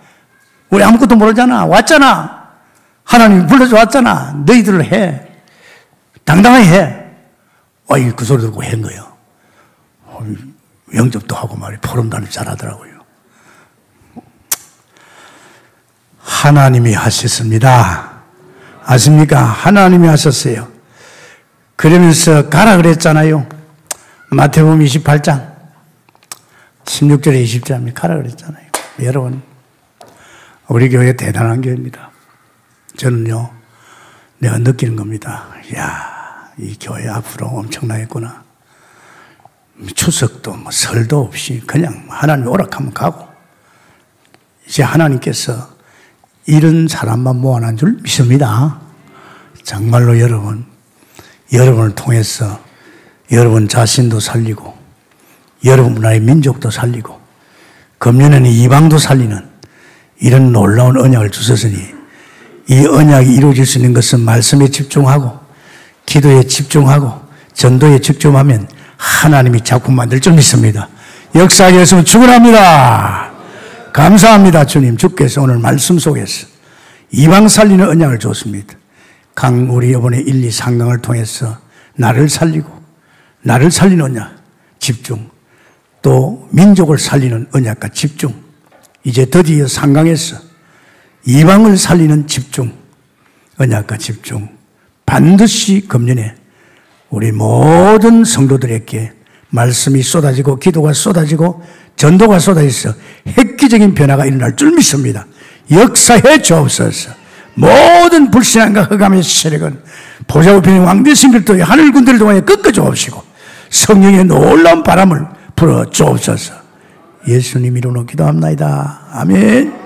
S2: 우리 아무것도 모르잖아. 왔잖아. 하나님이 불러줘 왔잖아. 너희들 해. 당당하게 해. 그 소리 듣고 한 거예요. 영접도 하고 말이 포럼단을 잘하더라고요. 하나님이 하셨습니다. 아십니까? 하나님이 하셨어요. 그러면서 가라 그랬잖아요. 마태복음 28장. 16절에 20절에 가라 그랬잖아요. 여러분, 우리 교회 대단한 교회입니다. 저는요, 내가 느끼는 겁니다. 이야, 이 교회 앞으로 엄청나겠구나. 추석도 뭐 설도 없이 그냥 하나님 오락하면 가고, 이제 하나님께서 이런 사람만 모아놓은 줄 믿습니다. 정말로 여러분을 통해서 여러분 자신도 살리고, 여러분 나라의 민족도 살리고, 금년에는 이방도 살리는 이런 놀라운 언약을 주셨으니, 이 언약이 이루어질 수 있는 것은 말씀에 집중하고, 기도에 집중하고, 전도에 집중하면 하나님이 작품 만들 줄 믿습니다. 역사에 있으면 축원합니다. 감사합니다. 주님, 주께서 오늘 말씀 속에서 이방 살리는 언약을 줬습니다. 우리 이번에 1, 2, 3강을 통해서 나를 살리는 언약, 집중. 또 민족을 살리는 언약과 집중. 이제 드디어 3강에서 이방을 살리는 집중, 언약과 집중. 반드시 금년에 우리 모든 성도들에게 말씀이 쏟아지고 기도가 쏟아지고 전도가 쏟아져서 획기적인 변화가 일어날 줄 믿습니다. 역사해 주옵소서. 모든 불신앙과 흑암의 세력은 보좌우편의 왕대신 그리스도의 하늘 군대를 통하여 꺾어 주옵시고, 성령의 놀라운 바람을 불어 주옵소서. 예수님 이름으로 기도합나이다. 아멘.